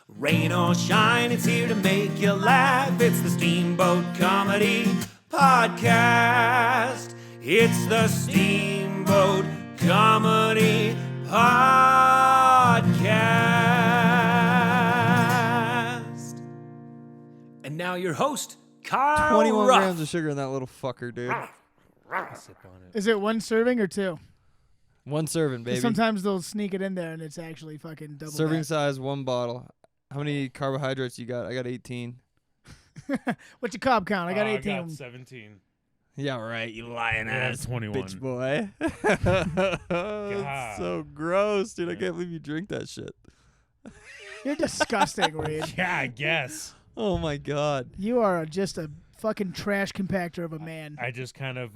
Rain or shine, it's here to make you laugh. It's the Steamboat Comedy Podcast. It's the Steamboat Comedy Podcast. And now your host, Kyle 21 Ruff. grams of sugar in that little fucker, dude. Sip on it. Is it one serving or two? One serving, 'Cause baby. sometimes they'll sneak it in there and it's actually fucking double. Serving that. size, one bottle. How many carbohydrates you got? I got 18. What's your carb count? I got 18. I got 17. Yeah, right. You lying ass 21. bitch boy. It's so gross, dude. I can't believe you drink that shit. You're disgusting, Reed. Yeah, I guess. Oh my god. You are just a fucking trash compactor of a man. I just kind of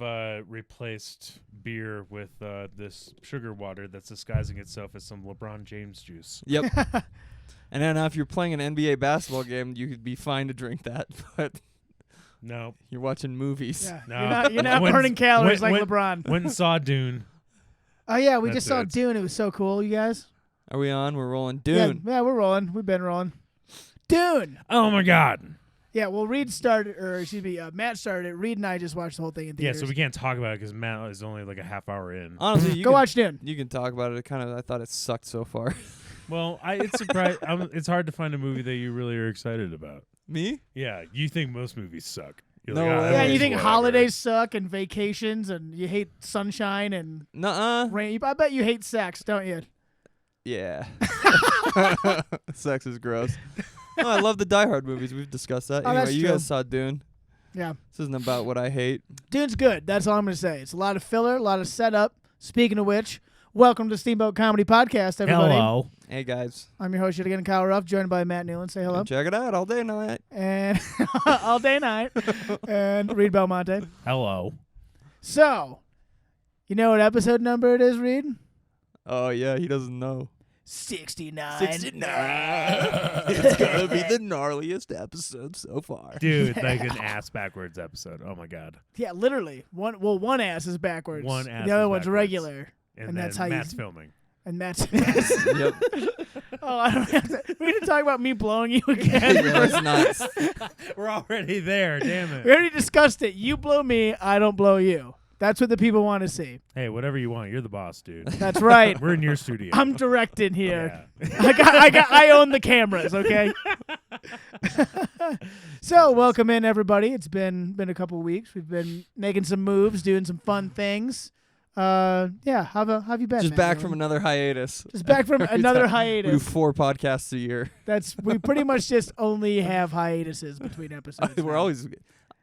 replaced beer with this sugar water that's disguising itself as some LeBron James juice. Yep. And then if you're playing an NBA basketball game, you could be fine to drink that, but No. you're watching movies. Yeah. No. You're not When- burning calories when- like LeBron. Went and saw Dune. Oh yeah, we That's just saw it. Dune. It was so cool, you guys. Are we on? We're rolling. Dune. Yeah, we're rolling. We've been rolling. Dune. Oh, my God. Yeah, well, Reed started, or excuse me, Matt started it. Reed and I just watched the whole thing in Yeah, theaters. so we can't talk about it because Matt is only like a half hour in. Honestly, you Go can, watch Dune. You can talk about it. I thought it sucked so far. Well, it's surprised. It's hard to find a movie that you really are excited about. Me? Yeah, you think most movies suck. You're No like, way. Yeah, it's you think whatever. holidays suck and vacations and you hate sunshine and Nuh-uh. rain. I bet you hate sex, don't you? Yeah. Sex is gross. No, I love the Die Hard movies. We've discussed that. Oh, Anyway, that's you true. guys saw Dune. Yeah. This isn't about what I hate. Dune's good. That's all I'm going to say. It's a lot of filler, a lot of setup. Speaking of which, welcome to Steamboat Comedy Podcast, everybody. Hello. Hey, guys. I'm your host, yet again, Kyle Ruff, joined by Matt Newland. Say hello. Check it out all day night. And all day night. And Reed Belmonte. Hello. So, you know what episode number it is, Reed? Oh, yeah, he doesn't know. 69. 69. It's going to be the gnarliest episode so far. Dude, like an ass backwards episode. Oh, my God. Yeah, literally. One ass is backwards. One ass The other is one's backwards. regular. And And then that's how you- Matt's filming. And that's Yep. Oh, I don't have to. We need to talk about me blowing you again. Yeah, it's nuts. We're already there. Damn it. We already discussed it. You blow me, I don't blow you. That's what the people want to see. Hey, whatever you want. You're the boss, dude. That's right. We're in your studio. I'm directing here. Yeah. I own the cameras, okay? So, welcome in everybody. It's been a couple weeks. We've been making some moves, doing some fun things. Yeah, how have you been? Just man? back from another hiatus. Just back from Every another time. We do hiatus. 4 podcasts a year. We pretty much just only have hiatuses between episodes. We're now. always...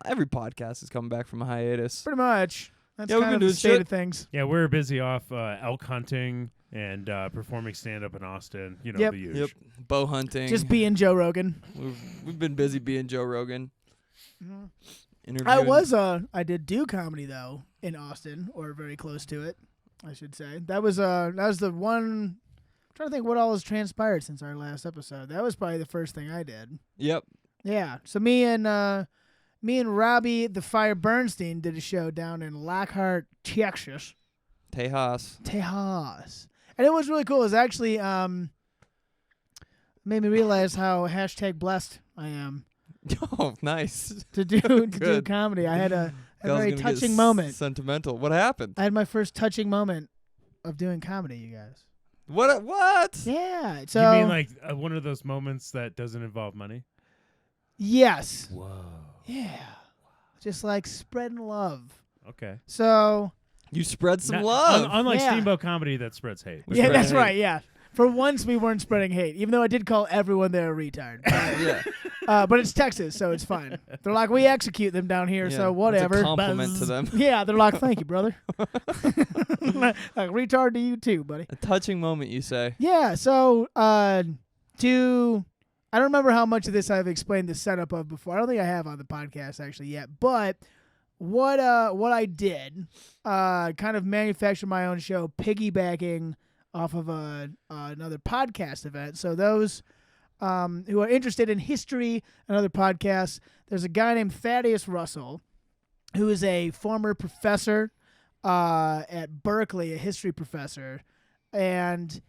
Every podcast is coming back from a hiatus. pretty much. That's Yeah, we've kind been of the doing state shit. of things. Yeah, we're busy off elk hunting and performing stand-up in Austin. You know, Yep. the usual. Yep. Bow hunting. Just being Joe Rogan. We've been busy being Joe Rogan. I did do comedy though in Austin, or very close to it, I should say. That was the one. I'm trying to think what all has transpired since our last episode. That was probably the first thing I did. Yep. Yeah. So me and Robbie the Fire Bernstein did a show down in Lockhart, Texas. Tejas. And it was really cool. It was actually made me realize how #blessed I am Oh, nice. to do Good. comedy. I had a Kyle's very gonna get touching moment. Sentimental. What happened? I had my first touching moment of doing comedy, you guys. What? Yeah. So You mean like one of those moments that doesn't involve money? yes. Whoa. Yeah. Just like spreading love. Okay. So You spread some Not- love. Unlike Yeah. Steamboat Comedy that spreads hate. We yeah, spread that's hate. right. Yeah. For once, we weren't spreading hate, even though I did call everyone there a retard. Yeah. But it's Texas, so it's fine. They're like, we execute them down here, Yeah, so that's a whatever. compliment to Buzz. them. Yeah, they're like, thank you, brother. Like, retard to you too, buddy. A touching moment, you say. Yeah, so I don't remember how much of this I've explained the setup of before. I don't think I have on the podcast actually yet. But what I did, kind of manufactured my own show, piggybacking off of another podcast event. So those who are interested in history and other podcasts, there's a guy named Thaddeus Russell, who is a former professor at Berkeley, a history professor. And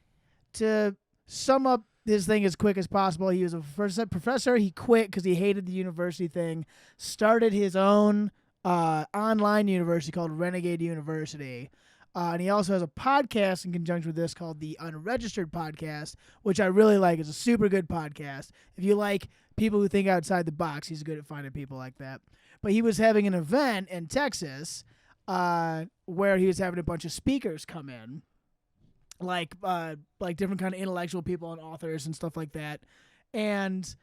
to sum up this thing as quick as possible. He was a professor. He quit because he hated the university thing. Started his own online university called Renegade University. And he also has a podcast in conjunction with this called the Unregistered Podcast, which I really like. It's a super good podcast. If you like people who think outside the box, he's good at finding people like that. But he was having an event in Texas where he was having a bunch of speakers come in, like different kind of intellectual people and authors and stuff like that. And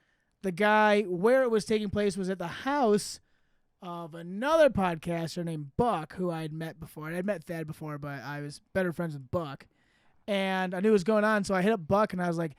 the guy where it was taking place was at the house of another podcaster named Buck, who I had met before. And I'd met Thad before, but I was better friends with Buck. And I knew what was going on, so I hit up Buck, and I was like,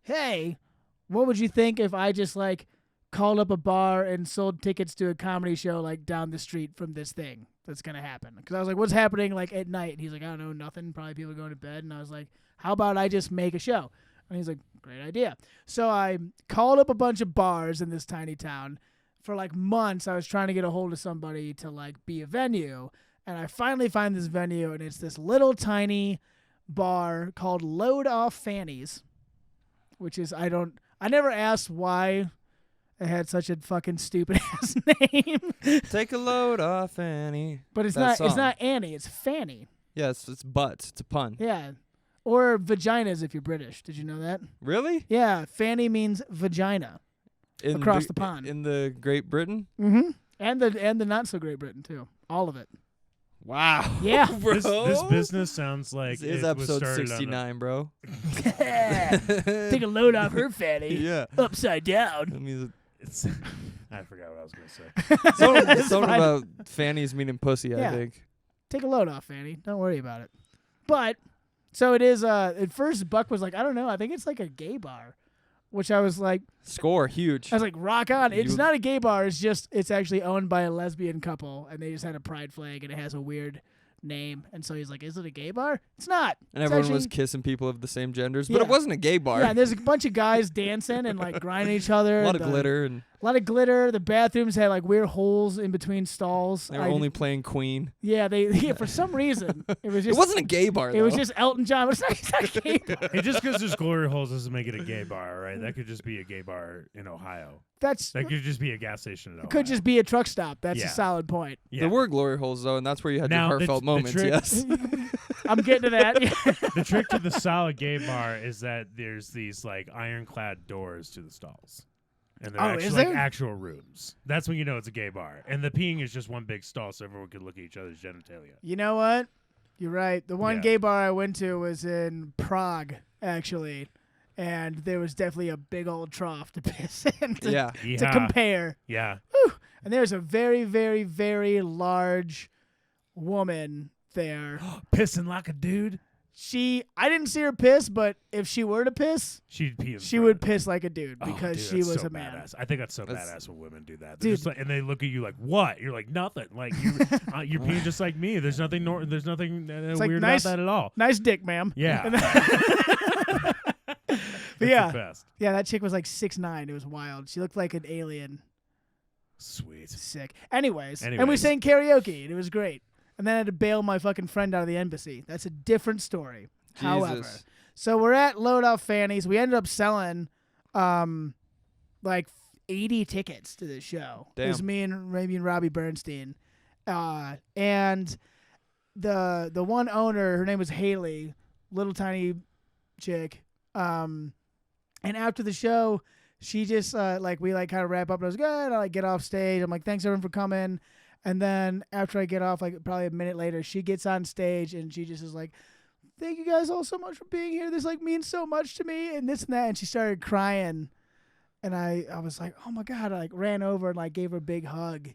hey, what would you think if I just, like, called up a bar and sold tickets to a comedy show, like, down the street from this thing that's going to happen? Because I was like, what's happening, like, at night? And he's like, I don't know, nothing. Probably people going to bed. And I was like, how about I just make a show? And he's like, great idea. So I called up a bunch of bars in this tiny town. For like months, I was trying to get a hold of somebody to like be a venue, and I finally find this venue, and it's this little tiny bar called Load Off Fannies, which is I never asked why it had such a fucking stupid ass name. Take a load off, Annie. But it's That not. It's song. not Annie. It's Fanny. Yeah, it's butts. It's a pun. Yeah, or vaginas if you're British. Did you know that? Really? Yeah, Fanny means vagina. Across the pond. In the Great Britain? Mm-hmm. And the not so Great Britain too. All of it. Wow. Yeah. Bro. This business sounds like This is it was episode started 69, bro. Take a load off her fanny. Yeah. Upside down. That means It's I forgot what I was gonna say. something about fannies meaning pussy, Yeah. I think. Take a load off, Fanny. Don't worry about it. But so it is. At first, Buck was like, I don't know. I think it's like a gay bar, which I was like, Score, huge. I was like, rock on. It's You- not a gay bar. It's actually owned by a lesbian couple, and they just had a pride flag, and it has a weird name. And so he's like, is it a gay bar? It's not. And It's everyone was actually- kissing people of the same genders, but Yeah. it wasn't a gay bar. Yeah, and there's a bunch of guys dancing and like grinding each other. a lot of The- glitter, and A lot of glitter. The bathrooms had like weird holes in between stalls. they were only playing Queen. Yeah, for some reason it was just It wasn't a gay bar, though. it was just Elton John. It's not a gay bar. Hey, just because there's glory holes doesn't make it a gay bar, right? That could just be a gay bar in Ohio. That's That could just be a gas station in Ohio. it could just be a truck stop. That's Yeah. a solid point. Yeah. There were glory holes, though, and that's where you had Now, your the- heartfelt the moments, trick- yes. I'm getting to that. The trick to the solid gay bar is that there's these like ironclad doors to the stalls. And they're Oh, actually is like there? actual rooms. That's when you know it's a gay bar. And the peeing is just one big stall so everyone can look at each other's genitalia. You know what? You're right. The one Yeah. gay bar I went to was in Prague, actually, and there was definitely a big old trough to piss in to, Yeah. to Yeah. compare. Yeah. And there's a very, very, very large woman there. Pissing like a dude. I didn't see her piss, but if she were to piss, She'd pee in she front. would piss like a dude Oh, because dude, she that's was so a man. badass. I think that's so That's- badass when women do that. They're Dude. just like, and they look at you like, "What?" You're like, "Nothing." Like you're peeing just like me. There's nothing. There's nothing like, weird nice- about that at all. Nice dick, ma'am. Yeah. And That's yeah. the best. Yeah, that chick was like 6'9". It was wild. She looked like an alien. Sweet. Sick. Anyways. And we Anyways. sang karaoke, and it was great. And then I had to bail my fucking friend out of the embassy. That's a different story. However, Jesus. so we're at Load Off Fannies. We ended up selling like 80 tickets to this show. It was Damn. me and Robbie Bernstein. And the one owner, her name was Haley, little tiny chick. And after the show, she just we kind of wrap up, and I was good. I get off stage. I'm like, thanks everyone for coming. And then after I get off, like probably a minute later, she gets on stage and she just is like, thank you guys all so much for being here. This like means so much to me and this and that. And she started crying. And I was like, oh my God. I like ran over and like gave her a big hug.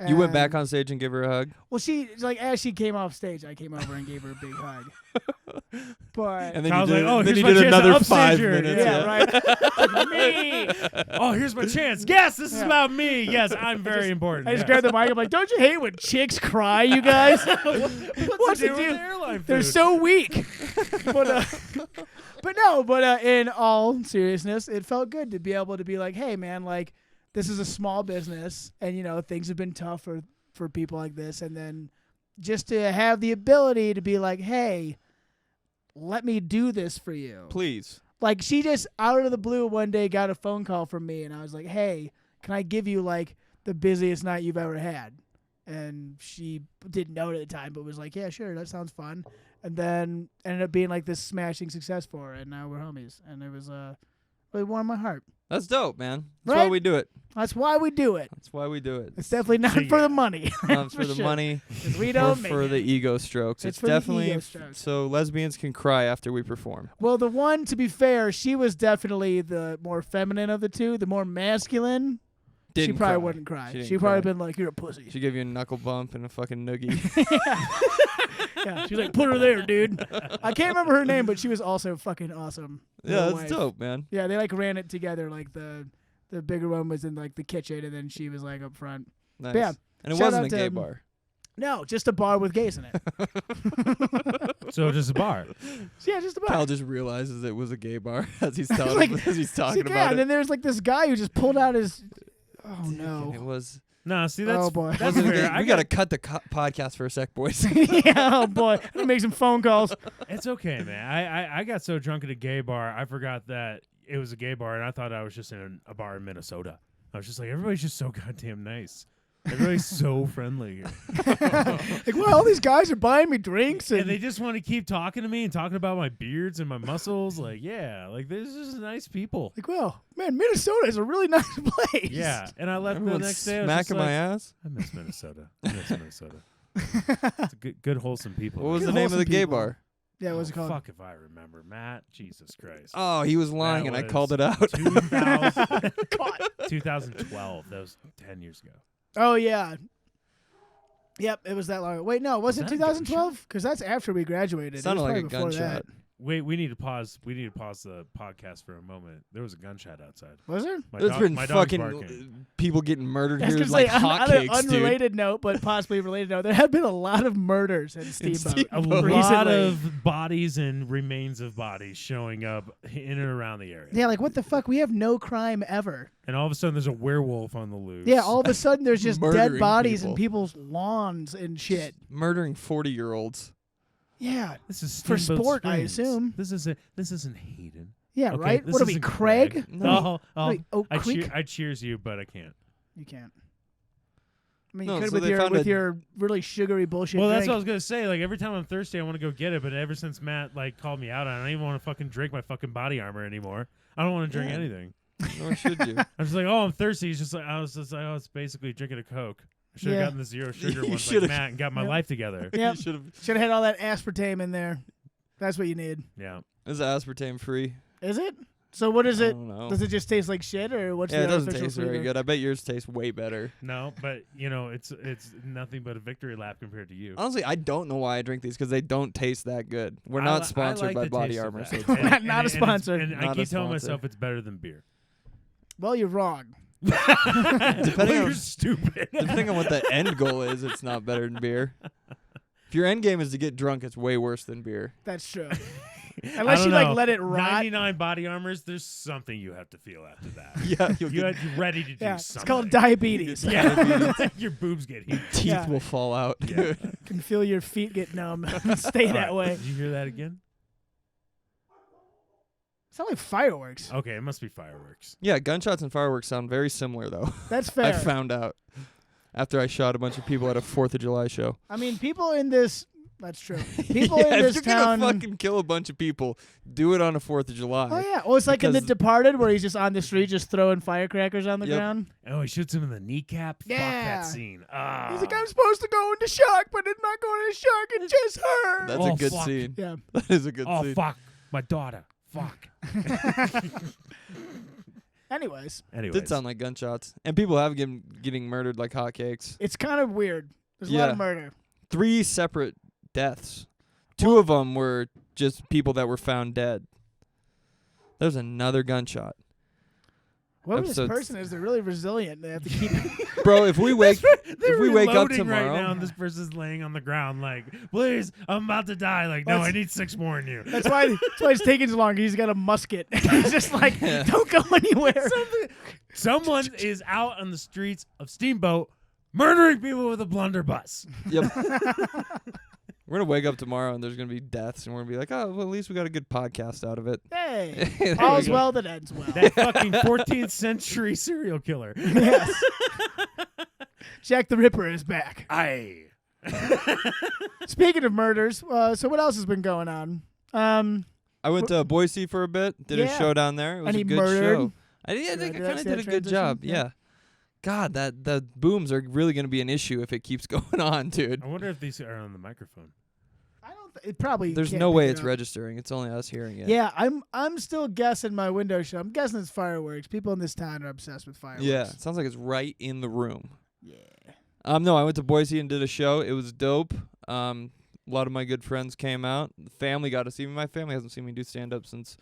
You went And- back on stage and gave her a hug? Well, she like as she came off stage, I came over and gave her a big hug. But And then Kyle's you did, like, "Oh, then here's you my did chance to another upstage 5 her." minutes. yeah, right. Me. Oh, here's my chance. Yes, this is Yeah. about me. Yes, I'm very important. I just Yeah. grabbed the mic. I'm like, don't you hate when chicks cry, you guys? What's to to do do? with airline They're food? so weak. But in all seriousness, it felt good to be able to be like, hey, man, like, this is a small business, and, you know, things have been tough for people like this. And then just to have the ability to be like, hey, let me do this for you. Please. Like, she just out of the blue one day got a phone call from me, and I was like, hey, can I give you, like, the busiest night you've ever had? And she didn't know it at the time, but was like, yeah, sure, that sounds fun. And then ended up being, like, this smashing success for her, and now we're homies. And it was really warmed my heart. That's dope, man. That's why Right? we do it. That's why we do it. That's why we do it. It's definitely not So, for yeah. the money. Not for the sure. money. 'Cause we Or don't make for it. the ego strokes. It's It's for the definitely ego strokes. so lesbians can cry after we perform. Well, the one, to be fair, she was definitely the more feminine of the two. The more masculine, she Didn't probably cry. wouldn't cry. She didn't She'd probably cry. been like, you're a pussy. She gave you a knuckle bump and a fucking noogie. Yeah, she's like, put her there, dude. I can't remember her name, but she was also fucking awesome. Yeah, Her that's wife. dope, man. Yeah, they like ran it together. Like the bigger one was in like the kitchen, and then she was like up front. Nice. But yeah, And it shout wasn't out a gay to- bar. No, just a bar with gays in it. So just a bar. Yeah, just a bar. Kyle just realizes it was a gay bar as he's telling Like- as he's talking yeah, about and it. then there's like this guy who just pulled out his. Oh no. It was. No, see that's Oh boy. that's wasn't a fair. gay- I we gotta cut the podcast for a sec, boys. Yeah, oh boy. He makes some phone calls. It's okay, man. I got so drunk at a gay bar, I forgot that it was a gay bar, and I thought I was just in a bar in Minnesota. I was just like, everybody's just so goddamn nice. Everybody's so friendly here. Like, well, all these guys are buying me drinks, And and they just want to keep talking to me and talking about my beards and my muscles. Like, yeah, like, they're just nice people. like, well, man, Minnesota is a really nice place. Yeah. And I left Everyone's the next day. I was just smacking like, my ass. I miss Minnesota. I miss Minnesota. It's a good wholesome people. What was Good the name of wholesome the gay people. bar? Yeah, what's it called? Fuck if I remember, Matt. Jesus Christ. Oh, he was lying, and I was called it out. 2012. That was 10 years ago. Oh yeah. Yep, it was that long. Wait, no, was it that a 2012? Because that's after we graduated. It Sounded was like a probably before gunshot. Wait, we need to pause. We need to pause the podcast for a moment. There was a gunshot outside. That. Was there? There's been my dog's fucking barking. people getting murdered I was here gonna like say, on an hotcakes, dude. unrelated note, but possibly related note, there have been a lot of murders in Steamboat. A Recently. lot of bodies and remains of bodies showing up in and around the area. Yeah, like what the fuck? We have no crime ever. And all of a sudden, there's a werewolf on the loose. Yeah, all of a sudden there's just dead Murdering bodies people. in people's lawns and shit. Murdering 40-year-olds. Yeah, This is For Steamboat sport, I Springs. assume. This isn't Hayden. yeah, Okay, right. this What are we, isn't Craig? No. Oh, Wait, Oak Creek? I cheers you, but I can't. You can't. I mean, No, you could so with they your found with a- your really sugary bullshit. Well, that's drink. what I was gonna say. Like every time I'm thirsty, I want to go get it. But ever since Matt like called me out on it, I don't even want to fucking drink my fucking body armor anymore. I don't want to drink Yeah. anything. Nor should you. I'm just like, oh, I'm thirsty. He's just like, I was just like, oh, it's basically drinking a Coke. I should have Yeah. gotten the zero sugar You one should've- like Matt and got my Yep. life together. Yep. You should have. Should have had all that aspartame in there. That's what you need. Yeah. Is aspartame free? Is it? So what is I it? don't know. Does it just taste like shit, or what's Yeah, the it doesn't artificial taste very flavor? good. I bet yours tastes way better. No, but you know, it's nothing but a victory lap compared to you. Honestly, I don't know why I drink these because they don't taste that good. We're I not li- sponsored I like by the Body taste of Armor. that. So it's And- fine. Not and a it's- sponsor. And I Not keep a telling sponsor. myself it's better than beer. Well, you're wrong. Depending Well, on- you're stupid. Depending on what the end goal is, it's not better than beer. If your end game is to get drunk, it's way worse than beer. That's true. I Unless don't you like know. let it rot. 99 body armors. There's something you have to feel after that. Yeah, you'll You're get ready to do Yeah, it's something. called diabetes. Yeah, your boobs get heat. teeth Yeah. will fall out. Yeah. Dude. Can feel your feet get numb. Stay All that right, way. Did you hear that again? Sound like fireworks. Okay, it must be fireworks. Yeah, gunshots and fireworks sound very similar, though. That's I fair. found out after I shot a bunch of people at a 4th of July show. I mean, people in this. That's true. People yeah, in this if you're town. gonna fucking kill a bunch of people, do it on a 4th of July. Oh yeah. Well, it's like in The Because- Departed, where he's just on the street, just throwing firecrackers on the Yep. ground. Oh, he shoots him in the kneecap. Fuck Yeah. that scene. Ah. He's like, I'm supposed to go into shock, but it's not going into shock. It just hurt. That's Oh, a good fuck. scene. Yeah. That is a good oh scene. fuck, my daughter. Fuck. Anyways, Anyways, Did sound like gunshots, and people have getting murdered like hotcakes. it's kind of weird. There's a lot Yeah. of murder. 3 separate deaths. 2 of them were just people that were found dead. There's another gunshot. Whoever this Episodes- person is, they're really resilient. They have to keep. Bro, if we wake They're if we wake up reloading tomorrow, right now, and this person's laying on the ground, like, please, I'm about to die. Like, no, That's- I need 6 more in you. That's why it's taking so long. He's got a musket. He's just like, don't go anywhere. Someone is out on the streets of Steamboat murdering people with a blunderbuss. Yep. We're gonna wake up tomorrow and there's gonna be deaths, and we're gonna be like, oh, well, at least we got a good podcast out of it. Hey, There we all's go. well that ends well. That fucking 14th century serial killer. Yes. Jack the Ripper is back. Aye. Speaking of murders, so what else has been going on? I went to Boise for a bit, did a Yeah. show down there. It was And a he good murdered? show. I Did I think I do kind that of did a good transition? job. Yeah. Yeah. God, the booms are really gonna be an issue if it keeps going on, dude. I wonder if these are on the microphone. I don't. It probably. There's can't no pick way it it's up. registering. It's only us hearing it. Yeah, I'm still guessing my window show. I'm guessing it's fireworks. People in this town are obsessed with fireworks. Yeah. It sounds like it's right in the room. Yeah. No, I went to Boise and did a show. It was dope. A lot of my good friends came out. The family got to see me. My family hasn't seen me do stand up since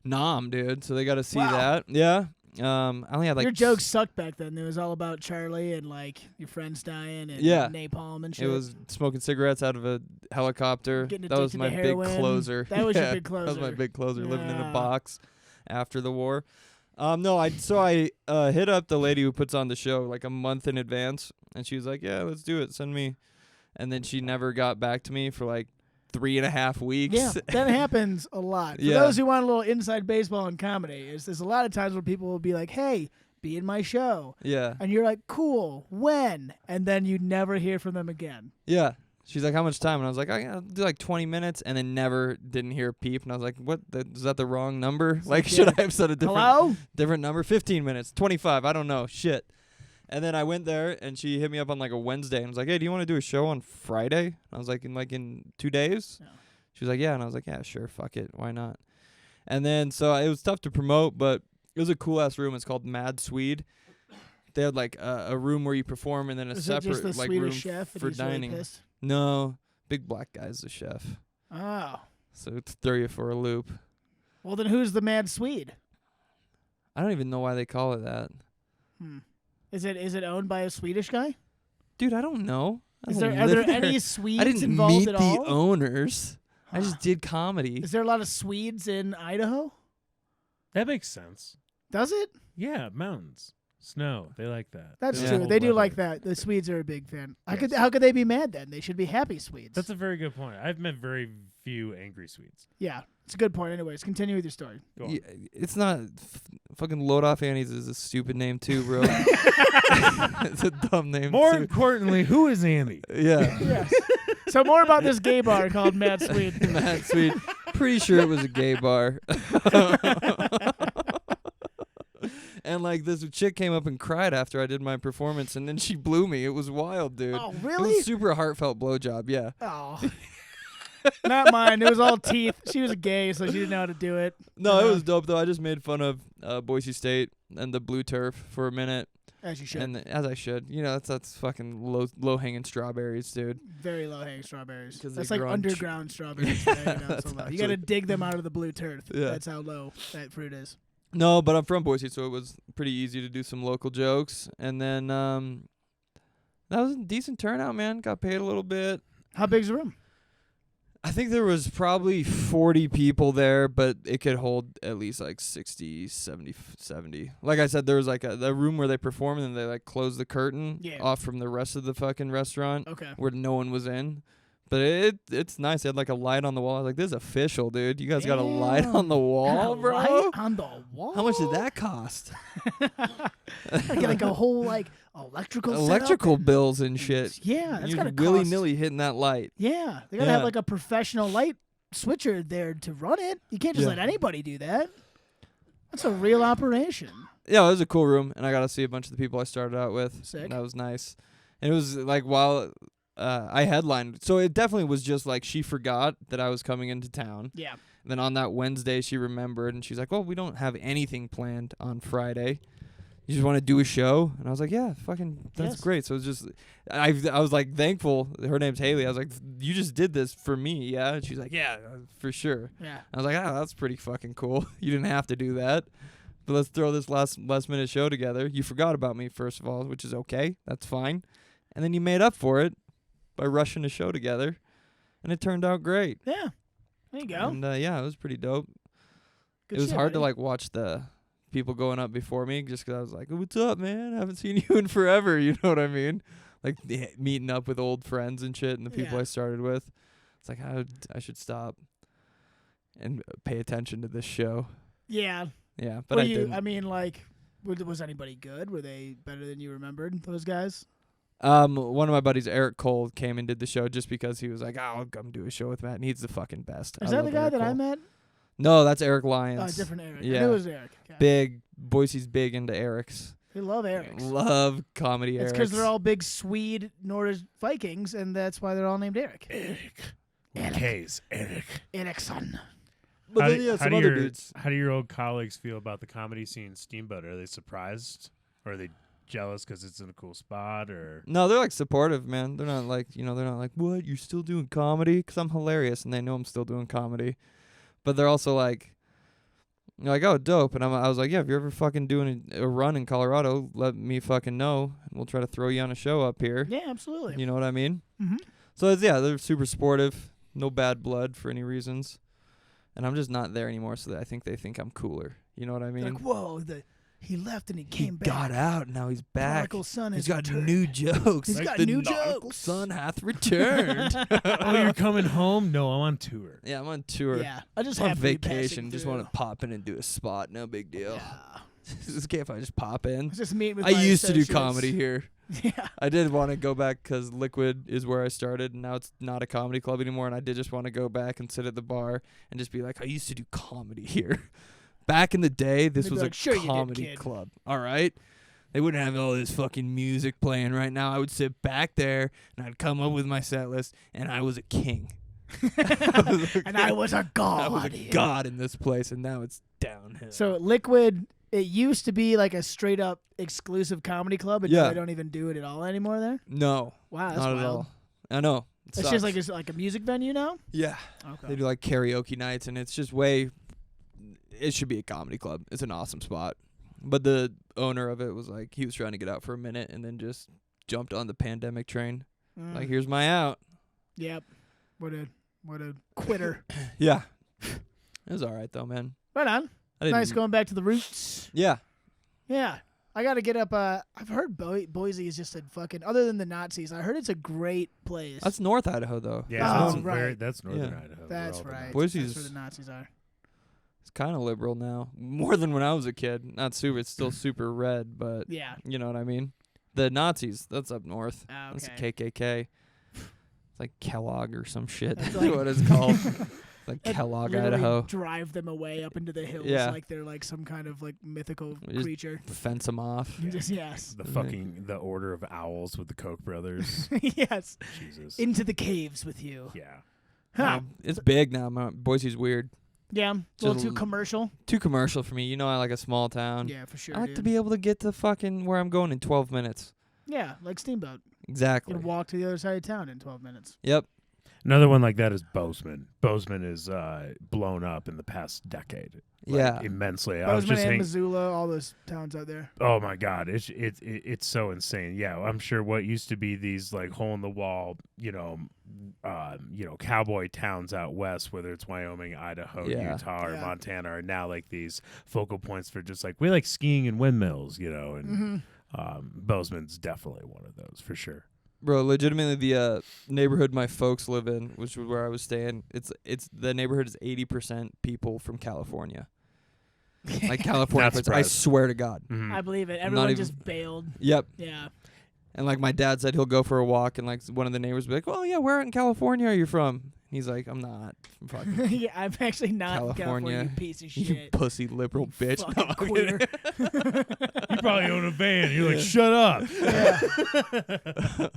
Nam, dude. So they got to see Wow. that. Yeah. I only had like Your jokes sucked back then. It was all about Charlie and like your friends dying and Yeah. napalm and shit. It was smoking cigarettes out of a helicopter. Getting That was addicted my to big heroin. closer. That was your Yeah, big That was my closer. big closer. Living in Yeah. a box after the war. No, I hit up the lady who puts on the show like a month in advance, and she was like, "Yeah, let's do it. Send me." And then she never got back to me for like 3.5 weeks. Yeah, that happens a lot. For Yeah. those who want a little inside baseball and comedy, there's a lot of times where people will be like, "Hey, be in my show," Yeah. and you're like, "Cool, when?" And then you never hear from them again. Yeah. She's like, how much time? And I was like, I'll do like 20 minutes, and then never didn't hear a peep. And I was like, what? Is that the wrong number? Like, like, should yeah. I have said a Hello? different number? 15 minutes, 25, I don't know. Shit. And then I went there, and she hit me up on like a Wednesday and was like, hey, do you want to do a show on Friday? And I was like, in 2 days? No. She was like, yeah. And I was like, yeah, sure, fuck it. Why not? And then, so it was tough to promote, but it was a cool-ass room. It's called Mad Swede. They had like a room where you perform, and then a Is it separate just the like Swedish room chef and for he's really dining. pissed? No, big black guy's the chef. Oh. So to throw you for a loop. Well, then who's the Mad Swede? I don't even know why they call it that. Is it owned by a Swedish guy? Dude, I don't know. I Are don't there live any I Swedes didn't involved meet at the all? owners. I Huh. just did comedy. Is there a lot of Swedes in Idaho? That makes sense. Does it? Yeah, mountains, snow. They like that. That's Yeah. true. Cold They do weather. like that. The Swedes are a big fan. Yes. How could they be mad then? They should be happy Swedes. That's a very good point. I've met very few angry Swedes. Yeah, it's a good point. Anyways, continue with your story. Go on. Yeah, it's not fucking Load Off Annie's is a stupid name too, bro. It's a dumb name More too. importantly, who is Andy? Yeah. Yes. So more about this gay bar called Mad Swede. Mad Sweet. Pretty sure it was a gay bar. And like this chick came up and cried after I did my performance, and then she blew me. It was wild, dude. Oh, It really? was super heartfelt blowjob, yeah. Oh. Not mine. It was all teeth. She was gay, so she didn't know how to do it. No, it was dope though. I just made fun of Boise State and the blue turf for a minute, As you should. and as I should. You know, that's fucking low hanging strawberries, dude. Very low hanging strawberries. 'Cause they That's like grow on tr- underground strawberries. that hang down That's so low. You actually- got to dig them out of the blue turf. Yeah. That's how low that fruit is. No, but I'm from Boise, so it was pretty easy to do some local jokes, and then that was a decent turnout, man. Got paid a little bit. How big's the room? I think there was probably 40 people there, but it could hold at least like 60, 70. Like I said, there was like the room where they perform, and then they like close the curtain Yeah. off from the rest of the fucking restaurant Okay. where no one was in. But it's nice. They had like a light on the wall. I was like, this is official, dude. You guys got a light Damn. on the wall, Got a bro? light on the wall. How much did that cost? like a whole like electrical setup Electrical and- bills and shit. Yeah, that's You're gotta willy cost. nilly hitting that light. Yeah, they gotta have Yeah. like a professional light switcher there to run it. You can't just Yeah. let anybody do that. That's a real operation. Yeah, it was a cool room, and I got to see a bunch of the people I started out with. Sick. And that was nice. And it was like while I headlined, so it definitely was just like she forgot that I was coming into town. Yeah. And then on that Wednesday, she remembered, and she's like, "Well, we don't have anything planned on Friday. You just want to do a show?" And I was like, "Yeah, fucking, that's Yes. great." So it was just, I was like thankful. Her name's Haley. I was like, "You just did this for me, yeah?" And she's like, "Yeah, for sure." Yeah. I was like, "Ah, that's pretty fucking cool. You didn't have to do that, but let's throw this last minute show together. You forgot about me, first of all, which is okay. That's fine, and then you made up for it by rushing a show together, and it turned out great. Yeah. There you go. And yeah, it was pretty dope. Good It was shit, hard to buddy. like watch the people going up before me just 'cause I was like, "What's up, man? I haven't seen you in forever." You know what I mean? Like meeting up with old friends and shit, and the people Yeah. I started with. It's like I should stop and pay attention to this show. Yeah. Yeah, but Were I you, didn't. I mean, like, was anybody good? Were they better than you remembered, those guys? One of my buddies, Eric Cole, came and did the show just because he was like, I'll come do a show with Matt, and he's the fucking best. Is I that the love guy Eric that I Cole. met? No, that's Eric Lyons. Oh, different Eric. Yeah. I knew it was Eric. Okay. Big, Boise's big into Erics. They love Erics. Love comedy It's Erics. because they're all big Swede Nordic Vikings, and that's why they're all named Eric. Eric. Case, Eric. Ericsson. But How then do- yeah, how some do other your- dudes. How do your old colleagues feel about the comedy scene Steamboat? Are they surprised? Or are they jealous because it's in a cool spot? Or No, they're like supportive, man. They're not like, they're not like, what, you're still doing comedy? Because I'm hilarious, and they know I'm still doing comedy. But they're also like, oh, dope. And I was like, yeah, if you're ever fucking doing a run in Colorado, let me fucking know, and we'll try to throw you on a show up here. Yeah, absolutely. You know what I mean? Mm-hmm. So, they're super supportive. No bad blood for any reasons. And I'm just not there anymore, so that I think they think I'm cooler. You know what I mean? Like, whoa, he left and he He came back. got out, now he's back. Prodigal son He's has got returned. new jokes. He's Like got the new nautical jokes. son hath returned. oh, you're coming home? No, I'm on tour. Yeah, I'm on tour. Yeah, I just I'm on have to be vacation. passing Just through. want to pop in and do a spot. No big deal. Yeah. It's okay if I just pop in. I was just meeting with I my used to do associates. comedy here. Yeah. I did want to go back because Liquid is where I started, and now it's not a comedy club anymore. And I did just want to go back and sit at the bar and just be like, I used to do comedy here. Back in the day, this They'd be was like, a "Sure you did, comedy kid." club. All right? They wouldn't have all this fucking music playing right now. I would sit back there, and I'd come up with my set list, and I was a king. And I was a god. I was a here. god in this place, and now it's downhill. So Liquid, it used to be like a straight up exclusive comedy club, and Yeah. they don't even do it at all anymore there. No, Wow, that's not wild. at all. I know. It It's just sucks. like a music venue now. Yeah. Okay. They do like karaoke nights, and it's just it should be a comedy club. It's an awesome spot. But the owner of it was like, he was trying to get out for a minute and then just jumped on the pandemic train. Like, here's my out. Yep. What a quitter. Yeah. It was all right, though, man. Right on. I didn't, Nice going back to the roots. Yeah. Yeah. I got to get up. I've heard Boise is just a fucking, other than the Nazis, I heard it's a great place. That's North Idaho, though. Yeah, Oh, that's, right. that's northern Yeah. Idaho. That's We're all right. the Boise's- That's where the Nazis are. It's kind of liberal now. More than when I was a kid. Not super. It's still super red, but Yeah. you know what I mean? The Nazis, that's up north. Ah, That's okay. the KKK. It's like Kellogg or some shit. That's That's like- what it's called. It's like Like, Kellogg, literally Idaho. drive them away up into the hills Yeah. like they're like some kind of like mythical We just- creature. Fence them off. You just yes. The Order of Owls with the Koch brothers. Yes. Jesus. Into the caves with you. Yeah. Huh. It's big now. Boise's weird. Yeah. A little Just too l- commercial. Too commercial for me. You know, I like a small town. Yeah, for sure. I like to dude. be able to get to fucking where I'm going in 12 minutes. Yeah, like Steamboat. Exactly. You can walk to the other side of town in 12 minutes. Yep. Another one like that is Bozeman. Bozeman is blown up in the past decade. Yeah. Immensely. I was Bozeman just and hanging. Missoula, all those towns out there. Oh my God, it's so insane. Yeah, I'm sure what used to be these like hole in the wall, cowboy towns out west, whether it's Wyoming, Idaho, Yeah. Utah, or Yeah. Montana, are now like these focal points for just like we like skiing and windmills, and Bozeman's definitely one of those for sure. Bro, legitimately the neighborhood my folks live in, which was where I was staying, it's the neighborhood is 80% people from California. Like California. Not folks, I surprised. swear to God. Mhm. I believe it. Not Everyone even- just bailed. Yep. Yeah. And like my dad said he'll go for a walk, and like one of the neighbors would be like, "Oh yeah, where in California are you from?" And he's like, "I'm not from fucking Yeah, I'm actually not in California, California. you piece of you shit. pussy liberal bitch." Fucking No, I'm queer. kidding. You probably own a van. You're like, shut up. Yeah.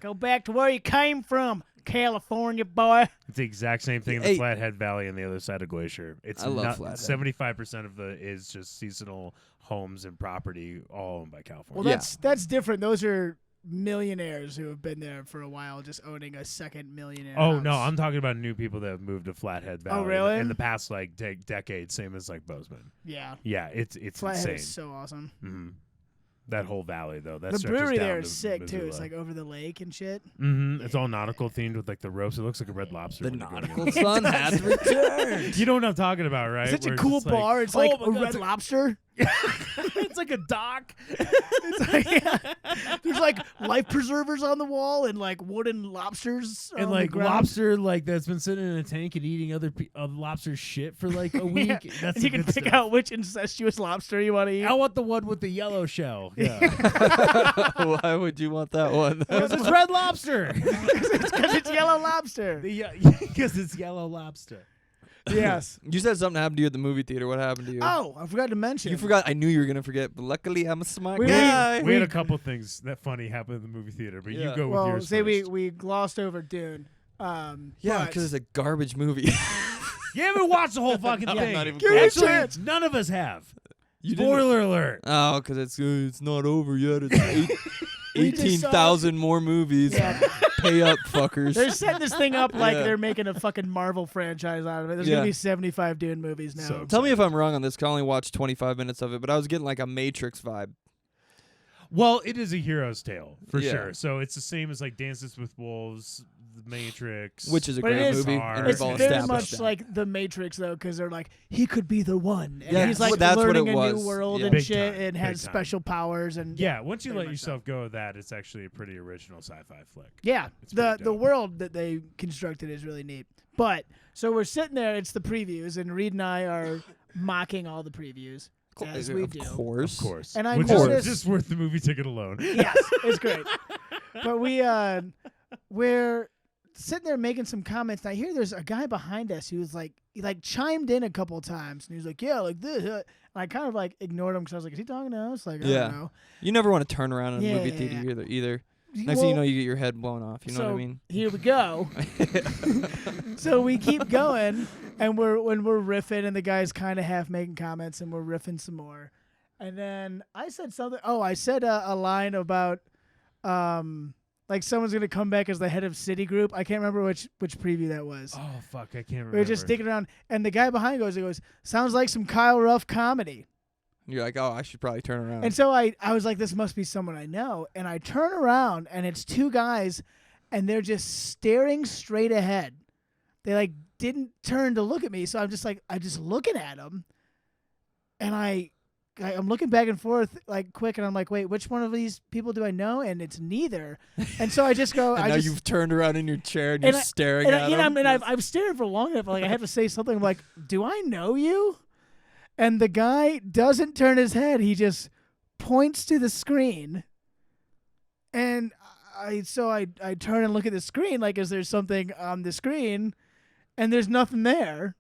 Go back to where you came from, California boy. It's the exact same thing in the Hey. Flathead Valley on the other side of Glacier. It's I love not, Flathead. 75% of the is just seasonal homes and property all owned by Well, California. Yeah. that's different. Those are millionaires who have been there for a while, just owning a second millionaire. Oh no, house. I'm talking about new people that have moved to Flathead Valley. really? In the past like decade, same as like Bozeman. Yeah. Yeah, it's Flathead insane. is so awesome. hmm That whole valley though. That The stretches brewery down there to is sick too. It's Missoula. like over the lake and shit. It's all nautical themed with like the ropes. It looks like a Red Lobster. The when you go in. nautical sun has returned. You know what I'm talking about, right? Such a Where it's cool just like, bar. It's oh like my a God, Red Lobster. it's like like a dock. It's like, yeah. There's like life preservers on the wall and like wooden lobsters And on like the ground. lobster, like that's been sitting in a tank and eating other lobster shit for like a week. Yeah. That's And you the can good pick stuff. out which incestuous lobster you want to eat. I want the one with the yellow shell. Yeah, Why would you want that one? because it's red lobster. Because it's yellow lobster. Because it's yellow lobster. Yes. You said something happened to you at the movie theater. What happened to you? Oh, I forgot to mention. You forgot. I knew you were gonna forget, but luckily I'm a smart We- guy. We had a couple things that funny happen in the movie theater, but Yeah. you go with Well, yours say first. we glossed over Dune. Yeah, but- because it's a garbage movie. You haven't watched the whole fucking I'm thing. not even Give me a Actually, chance. none of us have. You didn't- Spoiler alert. Oh, because it's not over yet. It's We just 18,000 more movies. Yeah. Pay up, fuckers. They're setting this thing up like Yeah. they're making a fucking Marvel franchise out of it. There's Yeah. gonna be 75 Dune movies now. So- Tell me if I'm wrong on this. 'Cause I only watched 25 minutes of it, but I was getting like a Matrix vibe. Well, it is a hero's tale for Yeah. sure. So it's the same as like Dances with Wolves, The Matrix, Which is a But it great is- movie. It's And It's we've all very established much that. like The Matrix though, because they're like he could be the one, and Yeah, he's like that's what learning it a was. new world Yeah. and Big shit, time, and big has time. special powers and Yeah, once you Very let much yourself go with that, it's actually a pretty original sci-fi flick. Yeah, It's the pretty dope. world that they constructed is really neat. But so we're sitting there, it's the previews, and Reed and I are mocking all the previews as we do. Of course. Of course. And I Which noticed- is just worth the movie ticket alone. Yes, it's great. But we're sitting there making some comments. And I hear there's a guy behind us who was like he like chimed in a couple times, and he was like, "Yeah, like this." And I kind of like ignored him because I was like, "Is he talking to us?" Like, I Yeah. don't know. You never want to turn around in a movie Yeah. theater either. Next thing you know, you get your head blown off. You know what I so mean? Here we go. So we keep going, and we're riffing, and the guy's kind of half making comments, and we're riffing some more. And then I said something. Oh, I said a line about like someone's gonna come back as the head of Citigroup. I can't remember which preview that was. Oh fuck, I can't remember. We were just digging around, and the guy behind he goes, "Sounds like some Kyle Ruff comedy." You're like, oh, I should probably turn around. And so I was like, this must be someone I know. And I turn around, and it's two guys, and they're just staring straight ahead. They like didn't turn to look at me, so I'm just looking at them, and I'm looking back and forth like quick, and I'm like, wait, which one of these people do I know? And it's neither. And so I just go, and now you've turned around in your chair and you're staring at him. I've stared for long enough. Like I have to say something. I'm like, do I know you? And the guy doesn't turn his head. He just points to the screen. And I turn and look at the screen like, is there something on the screen? And there's nothing there.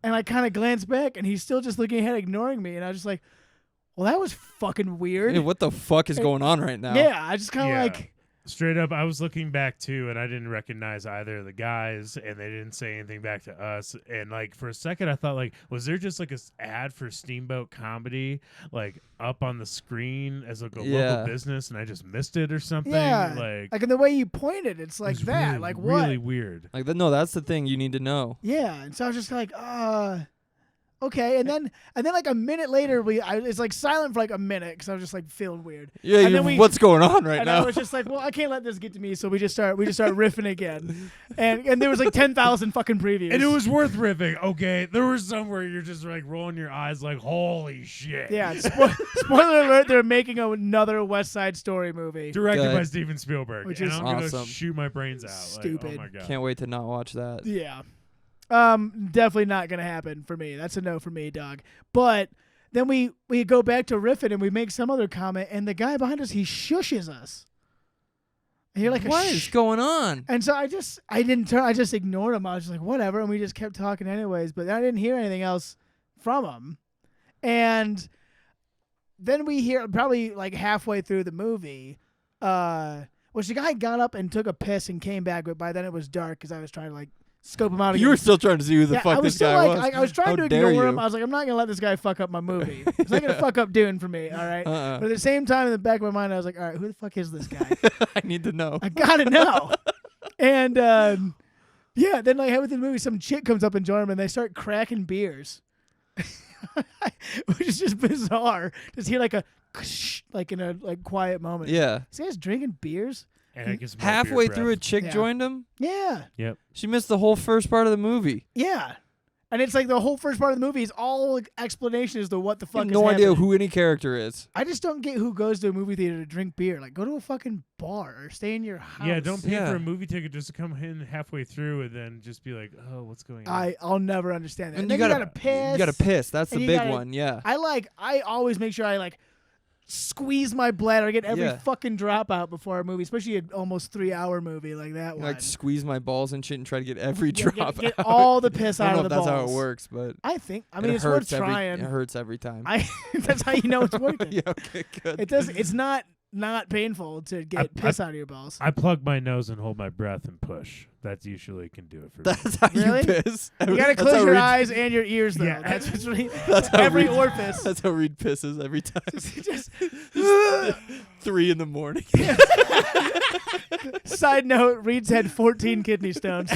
And I kind of glance back, and he's still just looking ahead, ignoring me. And I was just like, well, that was fucking weird. Hey, what the fuck is going on right now? Yeah, I just kind of Yeah. like, Straight up, I was looking back too, and I didn't recognize either of the guys, and they didn't say anything back to us. And like for a second, I thought like, was there just like a ad for Steamboat Comedy like up on the screen as like a Yeah. local business, and I just missed it or something? yeah. Like in the way you pointed, it's it like was that. really, Like what? really weird. Like, no, that's the thing you need to know. Yeah, and so I was just like, okay. And then like a minute later, it's like silent for like a minute because I was just like feeling weird. Yeah, And then what's going on right and now? I was just like, well, I can't let this get to me, so we just start riffing again, and there was like 10,000 fucking previews. And it was worth riffing. Okay, there was some where you're just like rolling your eyes, like holy shit. yeah. Spoiler alert: they're making another West Side Story movie. Directed Good. by Steven Spielberg, Which and is I'm gonna awesome. shoot my brains out. Stupid. Like, oh my god. Can't wait to not watch that. Yeah. Definitely not gonna happen for me. That's a no for me, dog. But then we go back to riffing and we make some other comment, and the guy behind us, he shushes us. And you're like, What is going on? And so I didn't turn. I just ignored him. I was just like, whatever, and we just kept talking anyways. But I didn't hear anything else from him. And then we hear probably like halfway through the movie, which the guy got up and took a piss and came back, but by then it was dark because I was trying to like scope him out again. You were still trying to see who the Yeah, fuck I was this still guy like, was. I was trying How to dare ignore you. him. I was like, I'm not gonna let this guy fuck up my movie. He's not gonna fuck up Dune for me. All right. Uh-uh. But at the same time, in the back of my mind, I was like, all right, who the fuck is this guy? I need to know. I gotta know. And yeah, then like within the movie, some chick comes up and joins him, and they start cracking beers, which is just bizarre. Just hear like a like in a like quiet moment. Yeah. This guy's drinking beers. And I guess more Halfway beer through, a breath. chick Yeah. joined him. Yeah, She missed the whole first part of the movie. yeah. And it's like the whole first part of the movie is all like, explanation as to what the You fuck have is no idea happening. who any character is. I just don't get who goes to a movie theater to drink beer. Like, go to a fucking bar or stay in your house. Yeah, don't pay Yeah. for a movie ticket just to come in halfway through and then just be like, oh, what's going on? I'll never understand that. And And then you gotta piss. You gotta piss. That's the and you big gotta- one. Yeah. I always make sure I like squeeze my bladder, get every Yeah. fucking drop out before a movie, especially an almost 3-hour movie like that You one. like squeeze my balls and shit and try to get every Yeah, drop get out. all the piss I out don't of know the if that's balls. how it works, but I think. I it mean, it's worth hurts trying. It hurts every time. That's how you know it's working. Yeah. Okay. Good. It does. It's not painful to get piss out of your balls. I plug my nose and hold my breath and push. That usually can do it for me. That's how Really? you piss. You gotta That's close how your Reed- eyes and your ears though. Yeah. That's what's really That's how every Reed- orifice. That's how Reed pisses every time. Just 3 in. Side note: Reed's had 14 kidney stones.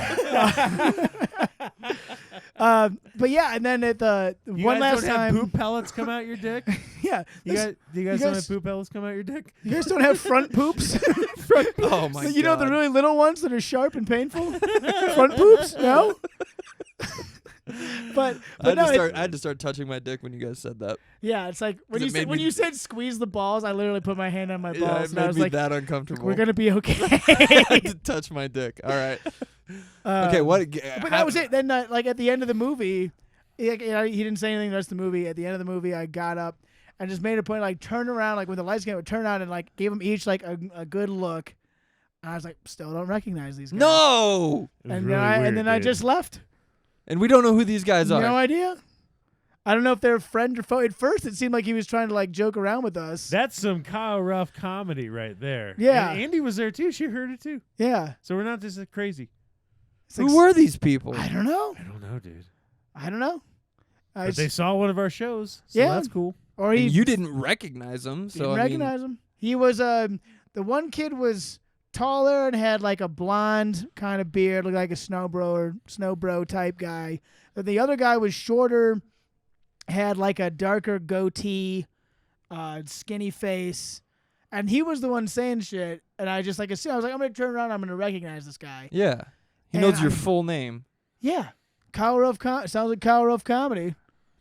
But yeah, and then at the You one guys last don't have time, poop pellets come out your dick? yeah, Do you guys you don't guys- have poop pellets come out your dick? you guys don't have front poops. Oh my god. You know the really little ones that are sharp and painful. Front poops? No. but no, I had to start touching my dick when you guys said that. yeah, it's like when It you said, made when me- you said squeeze the balls, I literally put my hand on my Yeah, balls it and I made was me like, that uncomfortable. "We're gonna be okay." I had to touch my dick. All right. Okay. What? But that was it. Then, like at the end of the movie, he didn't say anything the rest of the movie. At the end of the movie, I got up and just made a point, like turn around, like when the lights came, I would turn on and like gave them each like a good look. And I was like, still don't recognize these guys. No. It was And really then I weird, dude. just left. And we don't know who these guys are. No idea. I don't know if they're friend or foe. At first, it seemed like he was trying to like joke around with us. That's some Kyle Ruff comedy right there. Yeah. And Andy was there too. She heard it too. Yeah. So we're not just crazy. It's like, Who were these people? I don't know. I don't know, dude. I don't know. But they saw one of our shows. So Yeah. that's cool. Or And he you didn't recognize them, so didn't I mean, recognize him. He was the one kid was taller and had like a blonde kind of beard, looked like a snow bro type guy. But the other guy was shorter, had like a darker goatee, skinny face, and he was the one saying shit. And I just like I was like, I'm gonna turn around, I'm gonna recognize this guy. yeah, he And knows your I- full name. Yeah, Kyle Ruff sounds like Kyle Ruff comedy.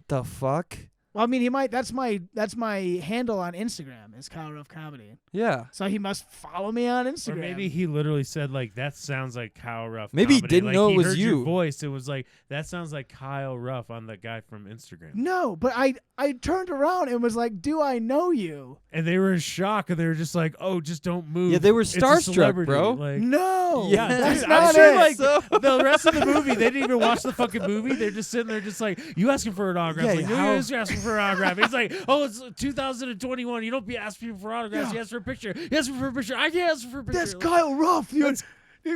The fuck? Well, I mean, he might. That's my handle on Instagram is Kyle Ruff comedy. Yeah. So he must follow me on Instagram. Or maybe he literally said like, "That sounds like Kyle Ruff." Maybe he comedy. didn't Like, know it he was heard you. Your voice. It was like that sounds like Kyle Ruff on the guy from Instagram. No, but I turned around and was like, "Do I know you?" And they were in shock, and they were just like, "Oh, just don't move." Yeah, they were It's a starstruck, celebrity." bro. Like, No. yeah, that's dude, not I'm sure it. like So- the rest of the movie, they didn't even watch the fucking movie. They're just sitting there, just like, "You asking for an autograph?" Yeah, like, "No, how- you're asking for an autograph." He's like, "Oh, it's 2021. You don't be asking people for autographs. Yeah. You ask for a picture. You ask for a picture. I can't ask for a picture." That's Like, Kyle Ruff. Dude.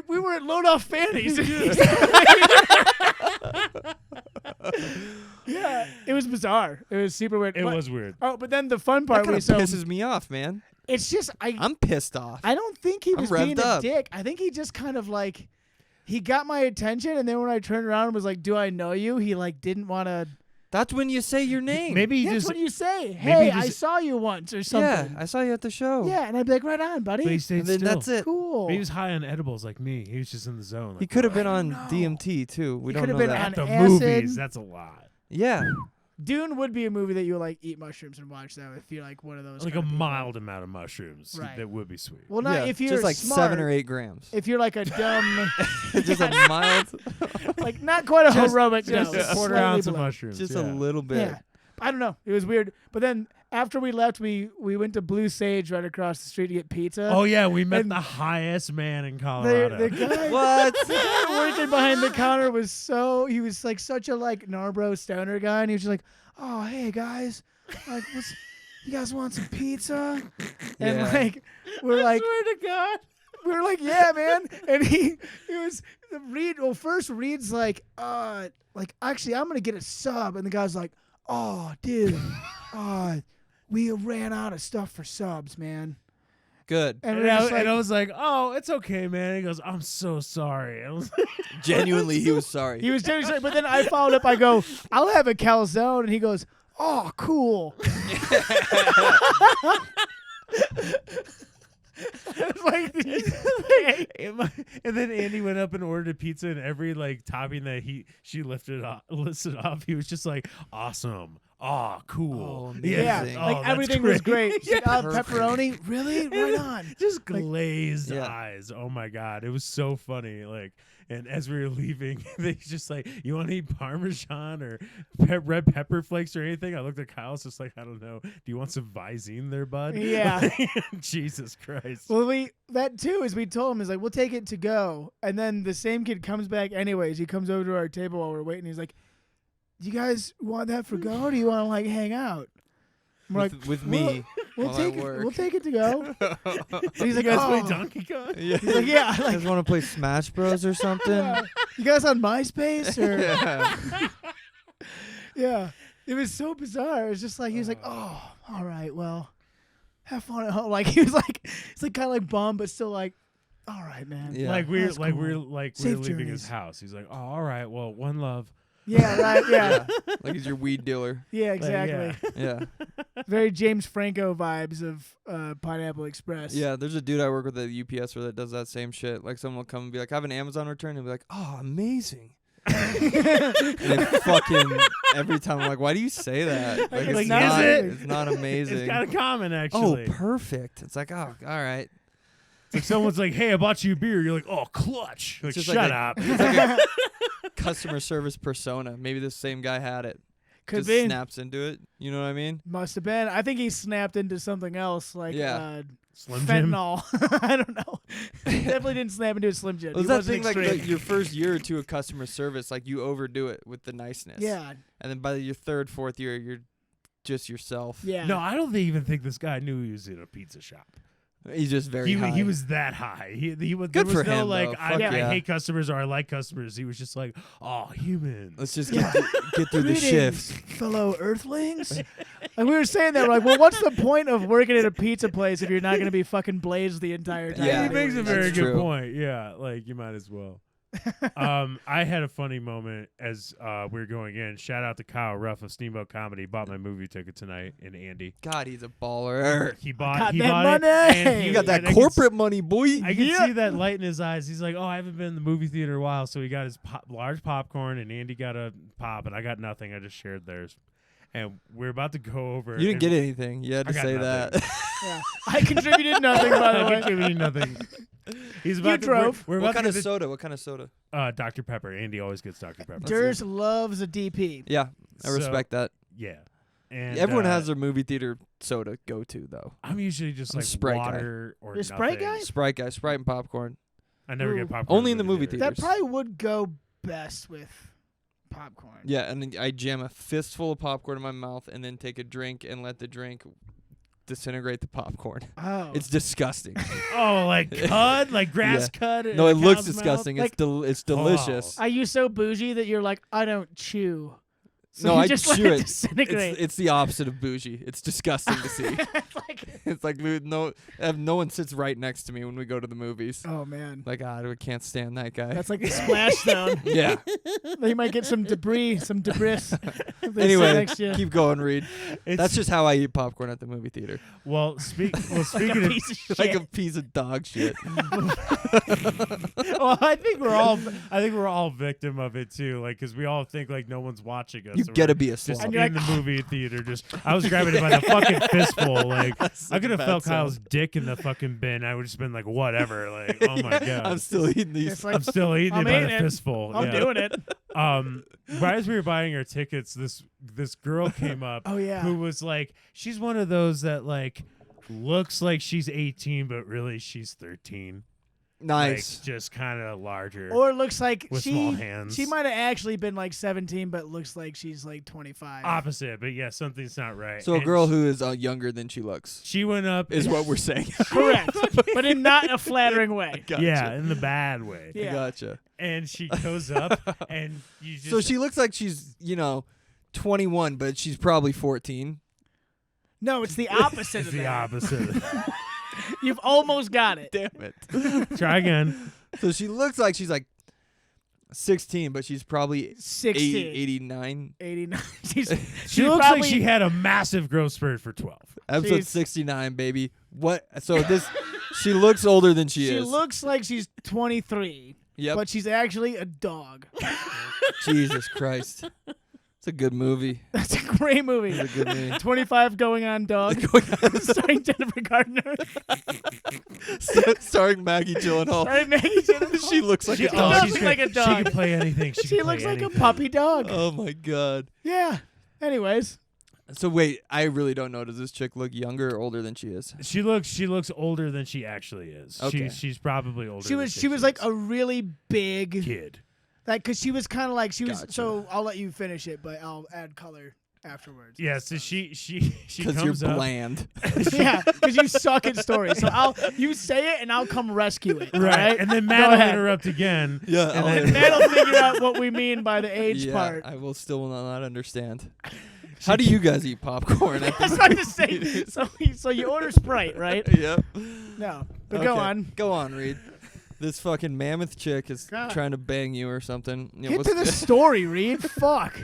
We were at Load Off Fannies. Yeah, it was bizarre. It was super weird. It But- was weird. Oh, but then the fun That part kind was of pisses me off, man. it's just I'm pissed off. I don't think he I'm was being revved a up. dick. I think he just kind of like he got my attention, and then when I turned around and was like, "Do I know you?" He like didn't want to. That's when you say your name. Maybe he That's just. what you say. he Hey, I just- saw you once or Yeah, something. I saw you at the show. Yeah, and I'd be like, "Right on, buddy." But he stayed And then still. that's it. Cool. Maybe he was high on edibles like me. He was just in the zone. He Like, could have been I on don't know. DMT too. We He don't could know have been that. on the acid. movies. That's a lot. Yeah. Dune would be a movie that you would like eat mushrooms and watch though if you're like one of those. Like kind a of people. mild amount of mushrooms. Right. That would be sweet. Well, not yeah, if you're just like smart, 7 or 8 grams. If you're like a dumb, Just a mild, like not quite a Just- heroic Just dose, a quarter slightly ounce of below. mushrooms. just yeah. a little bit. Yeah, I don't know. It was weird. But then after we left, we went to Blue Sage right across the street to get pizza. Oh yeah, we met And the highest man in the, Colorado. the guy, What? the guy working behind the counter was he was like such a like Narbro stoner guy, and he was just like, "Oh hey guys, like you guys want some pizza?" And Yeah. like we're like. swear to God. We were like, yeah, man. And he was Reed. Well, first Reed's like actually, I'm gonna get a sub, and the guy's like, oh, dude, we ran out of stuff for subs, man. Good. And, And, we're I, just like, and I was like, "Oh, it's okay, man." He goes, "I'm so sorry." I was like, Genuinely, he was sorry. he was genuinely sorry, but then I followed up. I go, I'll have a calzone, and he goes, oh, cool. It's like, okay. And then Andy went up and ordered a pizza, and every like topping that she listed off, he was just like, awesome. Oh, cool. Oh, Yeah, amazing. like that's everything was great. Yeah. She's like, oh, Perfect. pepperoni, really? Right on. Just glazed Yeah. eyes. Oh my god, it was so funny. Like, and as we were leaving, they just like, you want to eat Parmesan or red pepper flakes or anything? I looked at Kyle, just like, I don't know. Do you want some Visine there, bud? Yeah. Jesus Christ. Well, that too is we told him is like we'll take it to go, and then the same kid comes back anyways. He comes over to our table while we're waiting. He's like, "You guys want that for go, or do you want to like hang out?" I'm like, with me. We'll while I take it. work. We'll take it to go. And he's like, You guys "Oh." play Donkey Kong? Yeah. He's like, "Yeah, You like guys want to play Smash Bros or something? you guys on MySpace or Yeah. yeah." It was so bizarre. It was just like he was like, "Oh, all right, well, have fun at home." Like he was like, it's like kind of like bummed, but still like, "All right, man." Yeah. Like we're That's like cool. we're like Safe we're leaving journeys. his house. He's like, oh, all right, well, one love. Yeah, right. Yeah, Like he's your weed dealer. yeah, Like, exactly. yeah. Yeah. Very James Franco vibes of Pineapple Express. Yeah, there's a dude I work with at UPS where that does that same shit. Like someone will come and be like, I have an Amazon return, and be like, oh, amazing. And it fucking every time I'm like, why do you say that? Like, Like, it's is not, it? it's not amazing. It's kind of common, Oh, actually. perfect. It's like, oh, all right. It's like someone's like, hey, I bought you a beer. You're like, oh, clutch. Like, just shut like a- up. It's like a customer service persona. Maybe this same guy had it. Could Just be. snaps into it. You know what I mean? Must have been. I think he snapped into something else like Yeah. Slim Jim. fentanyl. I don't know. Definitely didn't snap into a Slim Jim. Well, He that wasn't thing extreme. like your first year or two of customer service, like you overdo it with the niceness. yeah, And then by your third, fourth year, you're just yourself. yeah. No, I don't even think this guy knew he was in a pizza shop. He's just very high. He was that high. He was, Good there was for no him, like, though. I Fuck yeah. hate customers or I like customers. He was just like, oh, humans. Let's just get through the Greetings, shift. fellow Earthlings. And we were saying that, we're like, well, what's the point of working at a pizza place if you're not going to be fucking blazed the entire time? Yeah, He makes a that's very good true. point. Yeah, like you might as well. I had a funny moment as we were going in. Shout out to Kyle Ruff of Steamboat Comedy. Bought my movie ticket tonight, and Andy. God, he's a baller. He bought. Got he that bought money. it. And You got that and I could corporate money, boy. I can see that light in his eyes. He's like, "Oh, I haven't been in the movie theater in a while." So he got his large popcorn, and Andy got a pop, and I got nothing. I just shared theirs, and we're about to go over. You didn't and get anything. You had I to got say nothing. that. Yeah. I contributed nothing, by the I way. contributed nothing. He's about You to, drove. We're What about kind to of get soda? What kind of soda? Dr. Pepper. Andy always gets Dr. Pepper. Durs loves a DP. Yeah, I So- respect that. Yeah. And Everyone has their movie theater soda go-to, though. I'm usually just I'm a like Sprite guy. water or You're a Sprite nothing. guy? Sprite guy, Sprite and popcorn. I never Ooh. get popcorn. Only in the movie theater. That probably would go best with popcorn. Yeah, and then I jam a fistful of popcorn in my mouth and then take a drink and let the drink disintegrate the popcorn. Oh. It's disgusting. Oh, like cud, like grass cud. in No, a it looks cow's mouth? disgusting. Like- It's delicious. Are you so bougie that you're like, I don't chew? So No, you I just chew let it. disintegrate. It's the opposite of bougie. It's disgusting to see. It's like, It's like no one sits right next to me when we go to the movies. oh man, Like, we can't stand that guy. that's like the splash zone. Yeah. You might get some debris, if they sit Anyway, next to you. keep going, Reed. It's- That's just how I eat popcorn at the movie theater. speaking like a of piece of shit. Like a piece of dog shit. well, I think we're all victim of it too. Like, because we all think like no one's watching us. You so gotta we're be a just slob. And in you're the like, movie theater. I was grabbing it by the fucking fistful. Like, I could have bad felt sound. Kyle's dick in the fucking bin. I would just been like, whatever. Like, oh my god, I'm still eating these. It's like, I'm still eating I'm it by eating the it. fistful. I'm yeah. doing it. Right as we were buying our tickets, this girl came up. Oh yeah. Who was like, she's one of those that like looks like she's 18, but really she's 13. Nice. Like, just kind of larger. Or it looks like With she small hands. she might have actually been like 17, but looks like she's like 25. Opposite, but yeah, something's not right. So a And girl who is younger than she looks she went up is what we're saying. Correct, but in not a flattering way. Gotcha. yeah, in the bad way. Yeah. Gotcha. And she goes up and you just So she looks like she's 21, but she's probably 14. No, it's the opposite it's of the that. opposite. You've almost got it. Damn it. Try again. So she looks like she's like 16, but she's probably 16, 89. 89. She's, She she's looks probably, like she had a massive growth spurt for 12. Episode She's- 69, baby. What? So this, She looks older than she She is. looks like she's 23, Yep. but she's actually a dog. Jesus Christ. It's a good movie. That's a great movie. It's a good movie. 25 Going On Dog, starring Jennifer Gardner. Starring Maggie Gyllenhaal. Starring Maggie Gyllenhaal. She looks like a She dog. does she's look great. like a She dog. can play anything. She looks like a puppy dog. Oh my god. Yeah. Anyways, So wait, I really don't know. Does this chick look younger or older than she is? She looks older than she actually is. Okay. She's probably older. she was like a really big kid. like because she was kind of like she was. Gotcha. So I'll let you finish it, but I'll add color afterwards. Yeah, so she Because comes you're up. bland. Yeah, because you suck at stories. So you say it and I'll come rescue it. Right, and then Go Matt will ahead. interrupt again. Yeah, and I'll then And that'll figure out what we mean by the age yeah, part. I will still not understand. How do you guys eat popcorn? I was about to say. So you order Sprite, right? Yep. No, but go Okay. on. Go on, Reed. This fucking mammoth chick is God. trying to bang you or something. You know, Get what's to the story, Reed. Fuck.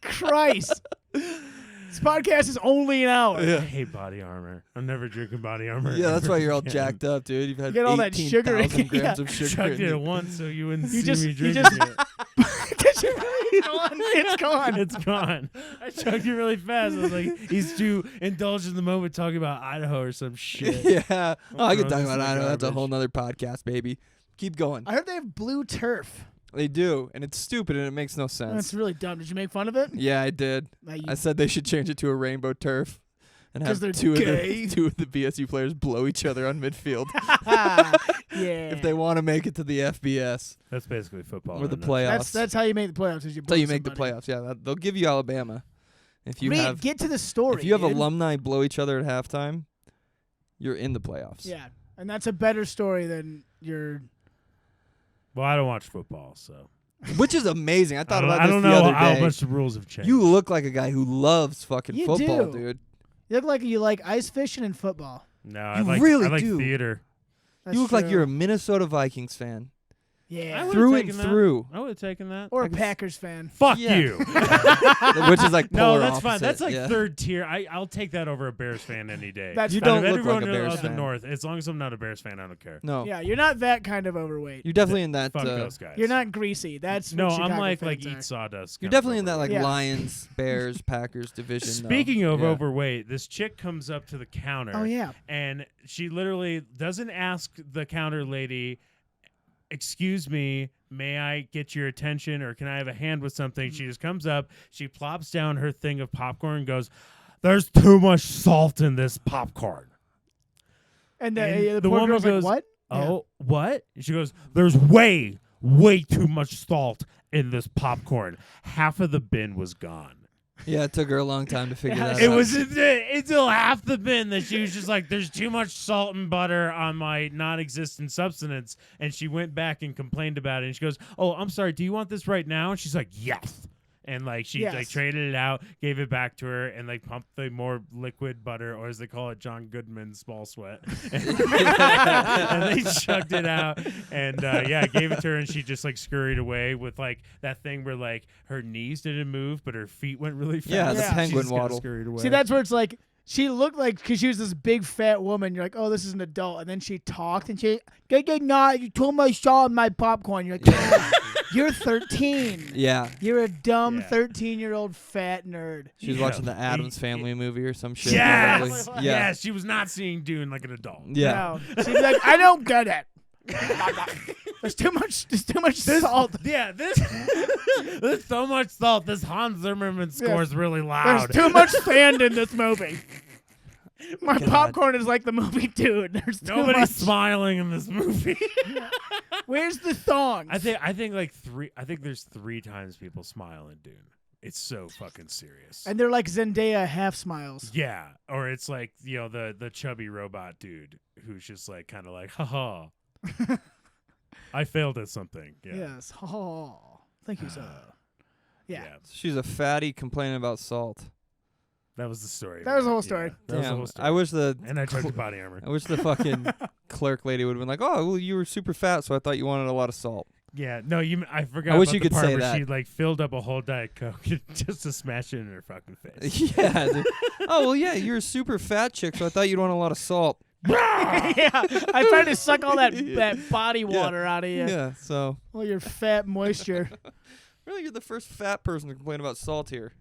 Christ. This podcast is only an hour. I Yeah. hate body armor. I'm never drinking body armor. Yeah, that's ever why you're all again. jacked up, dude. You've had Get all that sugar in 18,000 you. grams Yeah. of sugar Chugged in it you. once so you wouldn't You see just- me you drinking just- it. Because you're really gone. It's gone. It's gone. I chugged it really fast. I was like, he's too indulged in the moment talking about Idaho or some shit. Yeah. Oh, I could throw talk this about in the Idaho. That's a garbage. whole nother podcast, baby. Keep going. I heard they have blue turf. They do, and it's stupid and it makes no That's sense. really dumb. Did you make fun of it? Yeah, I did. I said they should change it to a rainbow turf and 'Cause have they're two gay. of the BSU players blow each other on midfield Yeah. if they want to make it to the FBS That's basically football. or in the a nutshell. playoffs. That's how you make the playoffs. Is you That's how you blow make the somebody. playoffs. Yeah, they'll give you Alabama. If you Reed, have get to the story. if you have dude. alumni blow each other at halftime, you're in the playoffs. Yeah, and that's a better story than your. Well, I don't watch football, so Which is amazing. I thought about I this don't the know other how day. much the rules have changed. You look like a guy who loves fucking You football, do. dude. You look like you like ice fishing and football. No, I You like really I like do. theater. That's You look like true. you're a Minnesota Vikings fan. Yeah. I would've Through and taken that. through. I would have taken that. Or I a can s- Packers fan. Fuck Yeah. you. Which is like No, polar that's fine. opposite, That's like yeah. third tier. I'll take that over a Bears fan any day. That's You fine. don't look Everyone like a Bears of the fan. North. As long as I'm not a Bears fan, I don't care. No. Yeah, you're not that kind of overweight. You're definitely in that Fuck those guys. You're not greasy. That's No, what I'm Chicago like fans eat are. sawdust. You're kind of definitely in that like overweight. Yeah. Lions, Bears, Packers division. though. Speaking of Yeah. overweight, this chick comes up to the counter. Oh yeah. And she literally doesn't ask the counter lady, "Excuse me, may I get your attention, or can I have a hand with something?" She just comes up, she plops down her thing of popcorn and goes, "There's too much salt in this popcorn." And And the the poor woman girl's goes, like, "What?" Oh, what? And she goes, "There's way too much salt in this popcorn. Half of the bin was gone." Yeah, it took her a long time to figure that It out. was until half the bin that she was just like, "There's too much salt and butter on my non-existent substance," and she went back and complained about it. And she goes, "Oh, I'm sorry. Do you want this right now?" And she's like, "Yes." And like she Yes. like traded it out, gave it back to her, and like pumped the more liquid butter, or as they call it, John Goodman's small sweat, and they chugged it out, and gave it to her, and she just like scurried away with like that thing where like her knees didn't move, but her feet went really fast. Yeah, the She penguin just kinda waddle. Scurried away. See, that's where it's like she looked like because she was this big fat woman. You're like, oh, this is an adult, and then she talked and she, not you too much salt in my popcorn. You're like, "Oh, you're 13. Yeah. You're a dumb Yeah. 13-year-old fat nerd." She was Yeah. watching the Adams Family movie or some shit. Yes, probably. yes, she was not seeing Dune like an adult. Yeah. No. She'd be like, I don't get it. There's too much salt. Yeah, there's so much salt. This Hans Zimmerman score is really There's loud. too much sand in this movie. My God. popcorn is like the movie Dude. There's too Nobody's much. smiling in this movie. Where's the thongs? I think like three. I think there's 3 times people smile in Dune. It's so fucking serious. And they're like Zendaya half smiles. Yeah, or it's like the chubby robot dude who's just like kind of like, haha. I failed at something. Yeah. Yes. Oh, thank you, sir. Yeah. She's a fatty complaining about salt. That was the story. That was the man. whole story. That was the Damn, whole story. I wish the And I took the body armor. I wish the fucking clerk lady would have been like, "Oh, well, you were super fat, so I thought you wanted a lot of salt." Yeah, no, I forgot. I wish about you the could part say where that. She like filled up a whole Diet Coke just to smash it in her fucking face. Yeah. Oh well, yeah, you're a super fat chick, so I thought you'd want a lot of salt. Yeah, I tried to suck all that Yeah. that body water out of you. Yeah, so All your fat moisture. really you're the first fat person to complain about salt here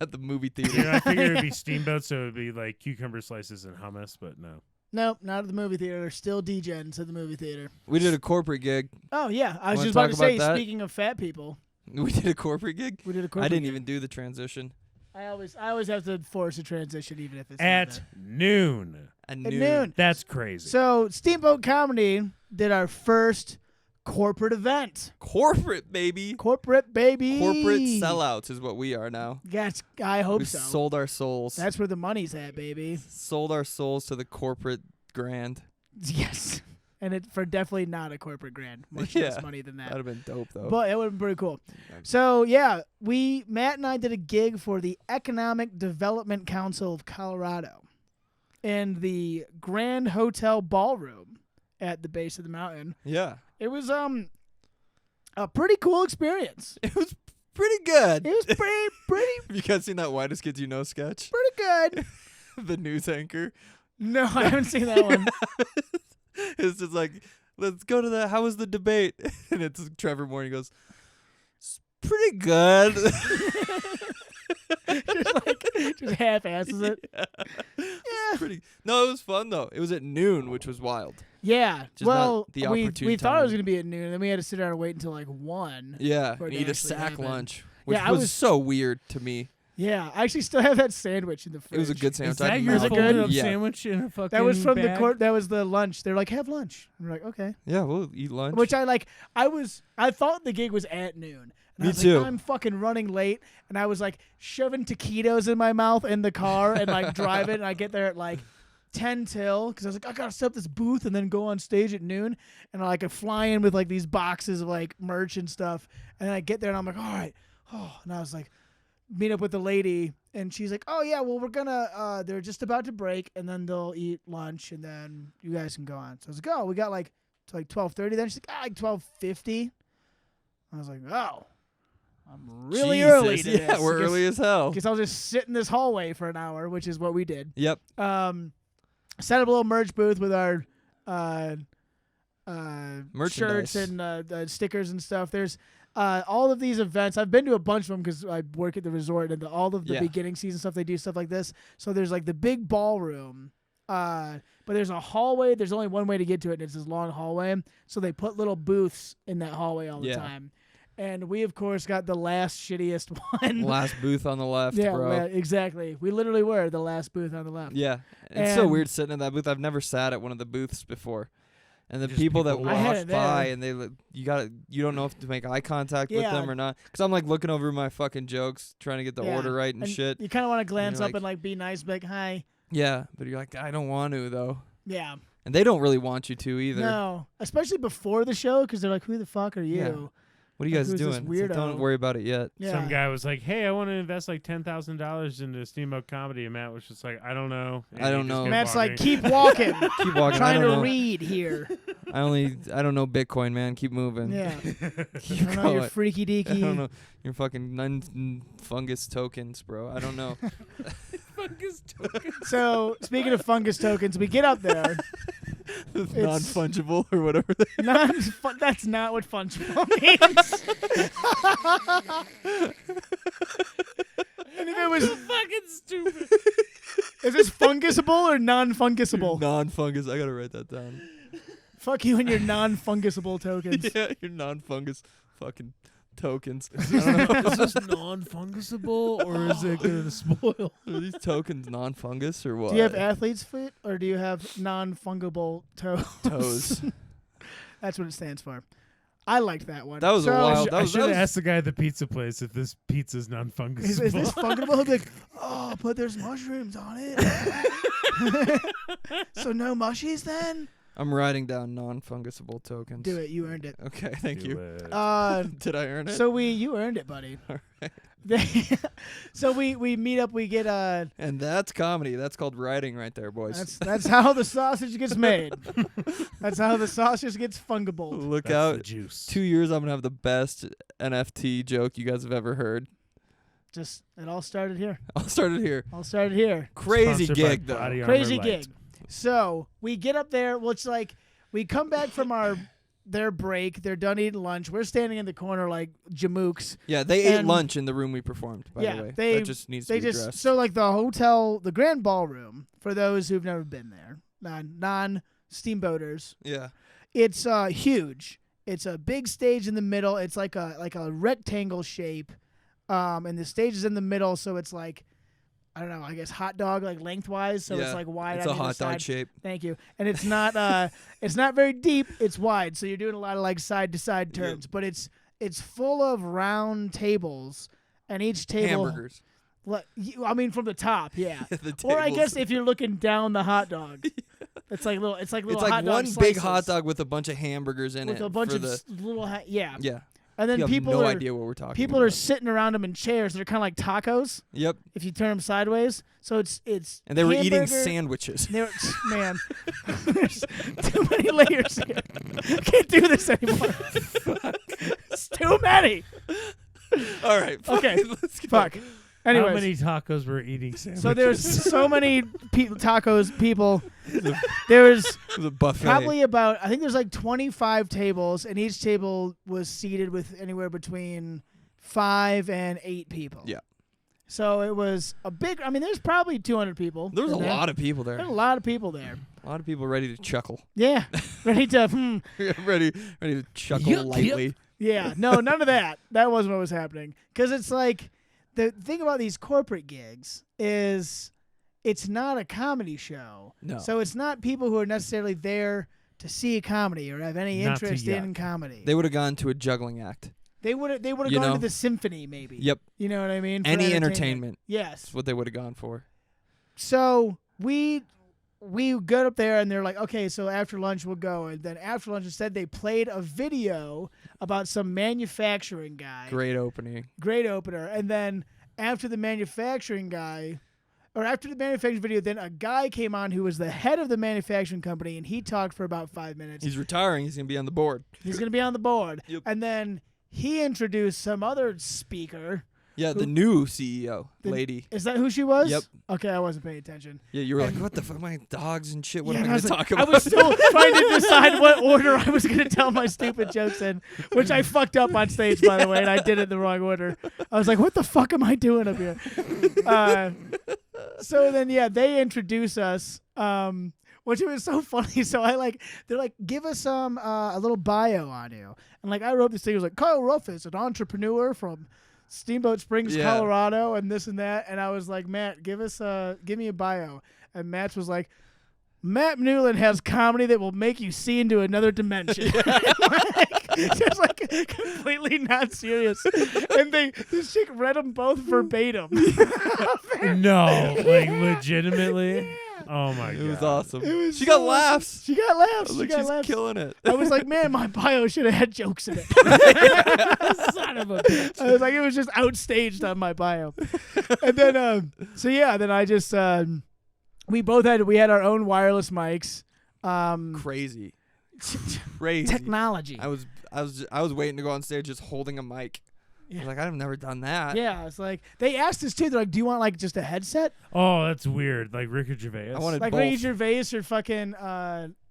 at the movie theater. You know, I figured it'd be Steamboat, so it'd be like cucumber slices and hummus, but no. Nope, not at the movie theater. There's still degens at the movie theater. We did a corporate gig. Oh yeah, I was Wanna just about talk to say. about that? Speaking of fat people, We did a corporate gig. we did a corporate I didn't gig. even do the transition. I always have to force a transition, even if it's At not noon. At that. At noon. noon. That's crazy. So Steamboat Comedy did our first corporate event. Corporate, baby. Corporate baby. Corporate sellouts is what we are now. Yes, I hope We so. sold our souls. That's where the money's at, baby. Sold our souls to the corporate grand. Yes, and it for definitely not a corporate grand. Much less money than that. That'd have been dope though. But it would have been pretty cool. So yeah, Matt and I did a gig for the Economic Development Council of Colorado in the Grand Hotel Ballroom at the base of the mountain. Yeah. It was a pretty cool experience. It was pretty good. It was pretty Have you guys seen that Whitest Kids You Know sketch? good. The news anchor. No, I haven't seen that one. It's just like, let's go to the, how was the debate? And it's Trevor Moore, and he goes, it's pretty good. just half-asses it. Yeah. Pretty. No, it was fun, though. It was at noon, which was wild. Yeah. Just well, not the we opportune thought it was time. going to be at noon, and then we had to sit down and wait until like 1. Yeah, For it and to eat a actually sack happen. lunch, which Yeah, I was was- so weird to me. Yeah, I actually still have that sandwich in the fridge. It was a good sandwich. Is that I'd your Was it mouth- good? folded up Yeah. sandwich in a fucking That was from bag? the court. That was the lunch. They were like, "Have lunch." And we're like, "Okay." Yeah, we'll eat lunch. Which I like. I thought the gig was at noon. And Me I was too. Like, I'm fucking running late, and I was like shoving taquitos in my mouth in the car and like driving. And I get there at like 10 till because I was like, I gotta set up this booth and then go on stage at noon. And I like fly in with like these boxes of like merch and stuff. And then I get there and I'm like, all right. Oh, and I was like, meet up with the lady, and she's like, oh yeah, well we're gonna they're just about to break, and then they'll eat lunch, and then you guys can go on. So I was like, oh, we got like to like 12:30. Then she's like, like 12:50. I was like, oh, I'm really Jesus, early to yeah, this. we're early as hell. Because I'll just sit in this hallway for an hour, which is what we did. Yep. Set up a little merch booth with our Merchandise. shirts and the stickers and stuff. There's all of these events. I've been to a bunch of them because I work at the resort, and all of the Yeah. beginning season stuff, they do stuff like this. So there's like the big ballroom, but there's a hallway. There's only one way to get to it, and it's this long hallway. So they put little booths in that hallway all the Yeah. time. And we, of course, got the last shittiest one. Last booth on the left, Yeah, bro. exactly. We literally were the last booth on the left. Yeah. It's so And- weird sitting in that booth. I've never sat at one of the booths before. And the Just people that people I had walk it there. by and you don't know if to make eye contact with Yeah. them or not. Because I'm like looking over my fucking jokes, trying to get the Yeah. order right and shit. You kind of want to glance you're up like- and like be nice, be like, hi. Yeah, but you're like, I don't want to though. Yeah. And they don't really want you to either. No, especially before the show, because they're like, who the fuck are you? Yeah. What are you Like, guys who's this doing? It's like, don't weirdo? worry about it yet. Yeah. Some guy was like, "Hey, I want to invest like $10,000 into Steamboat Comedy," and Matt was just like, "I don't know." And I he don't just know. kept Matt's like, walking. keep walking. Keep walking. I Trying don't to know. read here. I don't know Bitcoin, man. Keep moving. Yeah. Keep I don't know your going. freaky I don't deaky. know your fucking fungus tokens, bro. I don't know. Fungus token. So speaking of fungus tokens, we get up there. Non-fungible or whatever. That's not what fungible means. And if it was, Fucking stupid. is this fungusable or non-fungusable? Non-fungus. I gotta write that down. Fuck you and your non-fungusable tokens. Yeah, your non-fungus fucking tokens. Is this non-fungusable or is it gonna spoil? Are these tokens non-fungus or what? Do you have athlete's foot or do you have non-fungible toes? toes? That's what it stands for. I liked that one. That was a So, wild- I was- should that have was- asked the guy at the pizza place if this pizza's non-fungusable. Is this fungible? He'll be like, oh, but there's mushrooms on it. So no mushies then? I'm writing down non-fungusable tokens. Do it. You earned it. Okay, thank you. Did I earn it? So you earned it, buddy. All right. So we meet up. We get And that's comedy. That's called writing right there, boys. That's how the sausage gets made. That's how the sausage gets fungible. Look That's out. the juice. 2 years, I'm going to have the best NFT joke you guys have ever heard. Just it all started here. I'll start it here. All started here. Crazy Sponsored by gig, though. Body Armor Crazy Light. gig. So we get up there. Well, it's like we come back from their break. They're done eating lunch. We're standing in the corner like jamooks. Yeah, they ate And- lunch in the room we performed, by the way. they that just needs to be addressed. So like the hotel, the Grand Ballroom, for those who've never been there, non-steamboaters, Yeah. it's huge. It's a big stage in the middle. It's like a rectangle shape, and the stage is in the middle. So it's like, I don't know, I guess hot dog like lengthwise. So Yeah, it's like wide. It's on a either hot dog side. shape. Thank you. And it's not it's not very deep. It's wide. So you're doing a lot of like side to side turns. But it's full of round tables, and each table Hamburgers. I mean, from the top, yeah. The Or I tables. guess if you're looking down the hot dog, it's like little. It's like little. It's like hot dog one big slices hot dog with a bunch of hamburgers in with it. a bunch for of the, little. Yeah. yeah. And then You have people no are idea what we're talking people about. are sitting around them in chairs. They're kind of like tacos Yep. if you turn them sideways. So it's And they were eating hamburger- sandwiches. They were, man, there's too many layers here. I can't do this anymore. It's too many. All right. Okay. Let's go. Fuck. Anyways. How many tacos were eating sandwiches? So there's so many tacos people. There was It was a buffet. probably about, I think there's like 25 tables, and each table was seated with anywhere between 5 and 8 people. Yeah. So it was a big, I mean, there's probably 200 people. There was a in there. lot of people there. There's a lot of people there. A lot of people ready to chuckle. Yeah. Ready to, ready to chuckle Yup, lightly. Yeah. No, none of that. That wasn't what was happening. Because it's like, the thing about these corporate gigs is it's not a comedy show. No. So it's not people who are necessarily there to see a comedy or have any Not to interest in yuck. comedy. They would have gone to a juggling act. They would have You gone know? to the symphony maybe. Yep. You know what I mean? For Any entertainment. Yes. That's what they would have gone for. So we got up there and they're like, okay, so after lunch we'll go. And then after lunch instead they played a video about some manufacturing guy. Great opening. Great opener. And then after the manufacturing video, then a guy came on who was the head of the manufacturing company, and he talked for about 5 minutes. He's retiring. He's going to be on the board. He's going to be on the board. Yep. And then he introduced some other speaker. Yeah, the Who- new CEO The- lady. Is that who she was? Yep. Okay, I wasn't paying attention. Yeah, you were like, what the fuck, my dogs and shit? What Yeah, am and I I going to was like- talk about? I was still trying to decide what order I was going to tell my stupid jokes in, which I fucked up on stage, by the way, and I did it in the wrong order. I was like, what the fuck am I doing up here? So then, yeah, they introduce us, which was so funny. So they're like, give us a little bio on you. And like, I wrote this thing, it was like, Kyle Ruff is an entrepreneur from Steamboat Springs, Yeah. Colorado, and this and that. And I was like, Matt, give me a bio. And Matt was like, Matt Newland has comedy that will make you see into another dimension. Just like completely not serious. And this chick read them both verbatim. No, like legitimately. Oh my god, It was awesome. It was She got so laughs. She got laughs. I was She like, got she's laughs. killing it. I was like, man, my bio should have had jokes in it. Son of a bitch. I was like, it was just outstaged on my bio. And then, so yeah, then I just, we had our own wireless mics. Crazy. Crazy. Technology. I was waiting to go on stage just holding a mic. I was like, I've never done that. Yeah, it's like they asked us too. They're like, "Do you want like just a headset?" Oh, that's weird. Like Ricky Gervais. I wanted Like both. Ricky Gervais or fucking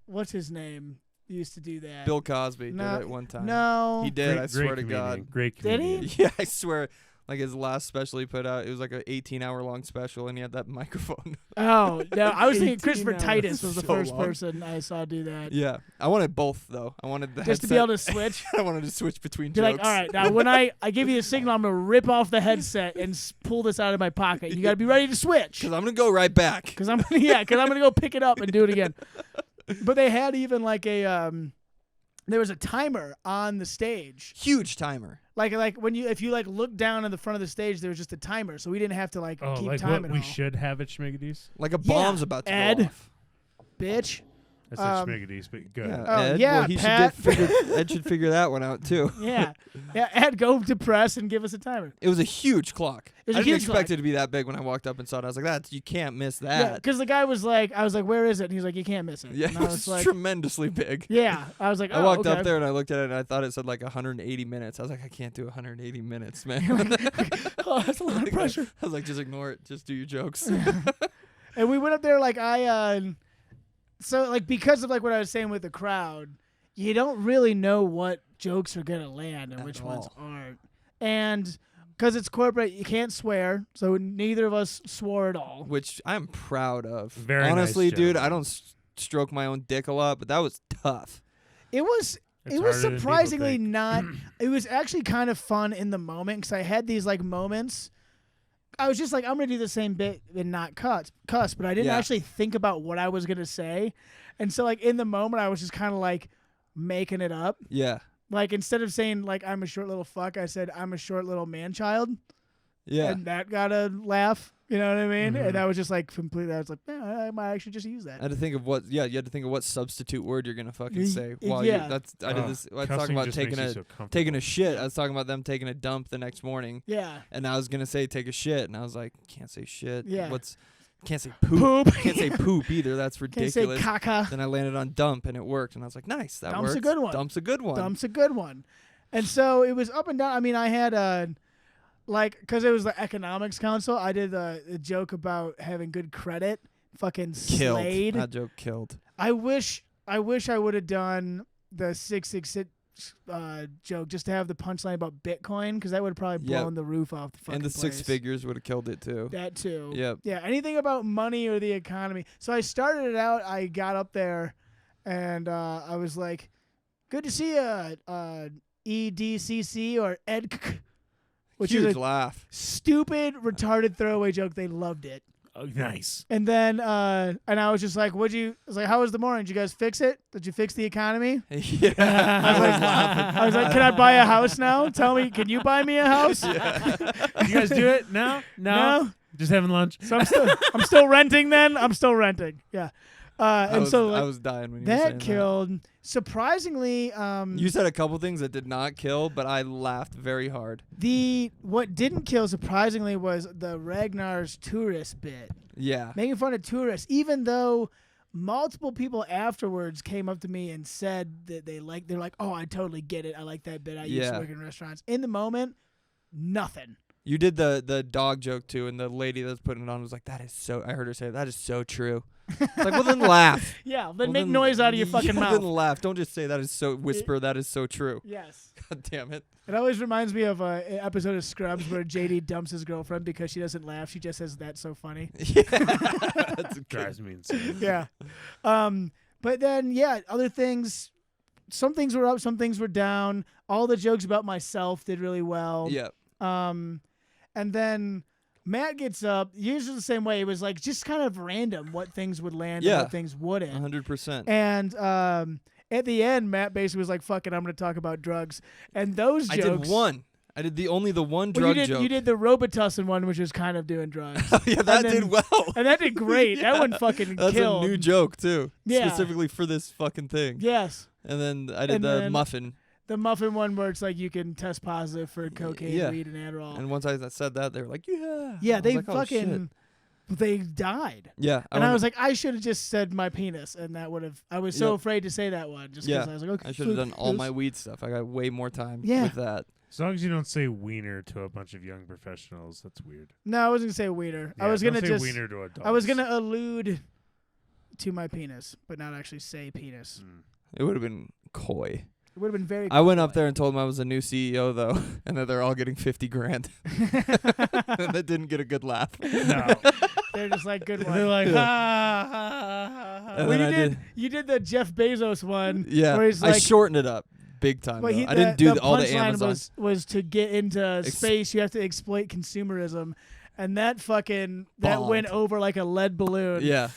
what's his name? He used to do that. Bill Cosby No, did it one time. No, He did. Great- I swear great to comedian. God. Great Did he? comedian. Yeah, I swear. Like his last special he put out, it was like an 18-hour-long special, and he had that microphone. Oh no, I was thinking 18 Christopher hours. Titus was the So first long. person I saw do that. Yeah, I wanted both though. I wanted the Just to headset. be able to switch. I wanted to switch between Be jokes. like, all right, now when I give you a signal, I'm gonna rip off the headset and pull this out of my pocket. You gotta be ready to switch. Because I'm gonna go right back. Because I'm gonna go pick it up and do it again. But they had even like a there was a timer on the stage. Huge timer. Like if you like look down at the front of the stage, there was just a timer, so we didn't have to like Oh, keep like time what at we all. should have at Schmigadoos. Like a Yeah, bomb's about to Ed. go off. Bitch. That's at Um, Schmigadoos, but good. Yeah, Oh, Ed. yeah, well, he Pat. should Ed should figure that one out too. Yeah. Yeah, Ed, go to press and give us a timer. It was a huge clock. It was I a didn't huge expect clock. it to be that big when I walked up and saw it. I was like, "That you can't miss Yeah, that." because the guy was like, I was like, where is it? And he's like, you can't miss it. Yeah, And it I was was like, tremendously big. yeah. I was like, I oh, walked okay. up there and I looked at it and I thought it said like 180 minutes. I was like, I can't do 180 minutes, man. Oh, that's a lot of pressure. I was like, just ignore it. Just do your jokes. And we went up there like So like because of like what I was saying with the crowd, you don't really know what jokes are gonna land and which ones aren't. And because it's corporate, you can't swear, so neither of us swore at all. Which I'm proud of. Very honestly, nice dude. joke. I don't stroke my own dick a lot, but that was tough. It was It's it was harder than people surprisingly think. not. It was actually kind of fun in the moment because I had these like moments. I was just like, I'm gonna do the same bit and not cuss, but I didn't Yeah. actually think about what I was gonna say, and so like in the moment, I was just kind of like making it up. Yeah. Like instead of saying like I'm a short little fuck, I said I'm a short little man child, Yeah. and that got a laugh. You know what I mean? Mhm. And that was just like completely. I was like, yeah, I might actually just use that. I had to think of what. Yeah, you had to think of what substitute word you're gonna fucking say. Yeah. While Yeah. you, that's I did this. I was talking Cussing about just taking makes a you so comfortable. taking a shit. I was talking about them taking a dump the next morning, Yeah. and I was gonna say take a shit, and I was like, can't say shit. Yeah. Can't say poop. Poop. Can't say poop either. That's Can't ridiculous. say caca. Then I landed on dump, and it worked, and I was like, nice, that Dump's a works. good one. Dump's a good one. Dump's a good one. And so it was up and down. I mean, I had like, because it was the economics council, I did a joke about having good credit. Fucking Killed. slayed. That joke killed. I wish I would have done the 666 joke just to have the punchline about Bitcoin, because that would have probably Yep. blown the roof off the fucking And the place. 6 figures would have killed it too. That too. Yep. Yeah, anything about money or the economy. So I started it out. I got up there, and I was like, "Good to see you, EDCC or ED," which Huge is a laugh. stupid, retarded throwaway joke. They loved it. Oh, nice. And then, and I was just like, I was like, how was the morning? Did you guys fix it? Did you fix the economy? Yeah. I was like, can I buy a house now? Tell me, can you buy me a house? You guys do it? No? No? Just having lunch? So I'm still renting then? I'm still renting. Yeah. I And so like, was dying when you were saying that killed. Surprisingly, You said a couple things that did not kill, but I laughed very hard. what didn't kill surprisingly was the Ragnar's tourist bit, Yeah. making fun of tourists, even though multiple people afterwards came up to me and said that they're like, oh, I totally get it. I like that bit. I used to Yeah. work in restaurants. In the moment, nothing. You did the dog joke too, and the lady that's putting it on was like, "That is so." I heard her say, "That is so true." It's like, well, then laugh. Yeah, then Well, make noise out of your fucking yeah, mouth. Then laugh. Don't just say that is so. Whisper that is so true. Yes. God damn it. It always reminds me of an episode of Scrubs where JD dumps his girlfriend because she doesn't laugh. She just says, "That's so funny." Yeah. That's good. Drives me insane. Yeah. But then, yeah, other things. Some things were up, some things were down. All the jokes about myself did really well. Yeah. And then Matt gets up, usually the same way. It was like just kind of random what things would land Yeah. and what things wouldn't. 100%. And at the end, Matt basically was like, "Fuck it, I'm going to talk about drugs." And those I jokes. did one. I did the one Well, drug joke. you did the Robitussin one, which was kind of doing drugs. Yeah, that then- did well. And that did great. Yeah. That one fucking That's killed. a new joke too. Yeah. Specifically for this fucking thing. Yes. And then I did And the then- muffin. The muffin one where it's like you can test positive for cocaine, Yeah. weed, and Adderall. And once I said that, they were like, "Yeah." Yeah, I was they like, "Oh, shit." fucking they died. Yeah. And I was like, I should have just said my penis, and that would have. I was so Yep. afraid to say that one, just Yeah. because I was like, okay. I should have so done all this- my weed stuff. I got way more time Yeah. with that. As long as you don't say wiener to a bunch of young professionals, that's weird. No, I wasn't gonna say wiener. I Yeah, was don't gonna say just. wiener to adults. I was gonna allude to my penis, but not actually say penis. Mm. It would have been coy. It would have been very. I went up coy. there and told them I was a new CEO though, and that they're all getting $50,000. That didn't get a good laugh. No. They're just like good one. They're like, Yeah. ha, ha, ha, ha. And Well, then you I did. did- You did the Jeff Bezos one. Yeah, Where he's I like, shortened it up big time. But Though. I didn't do all the punchline Amazon. was to get into space. You have to exploit consumerism, and that went over like a lead balloon. Yeah,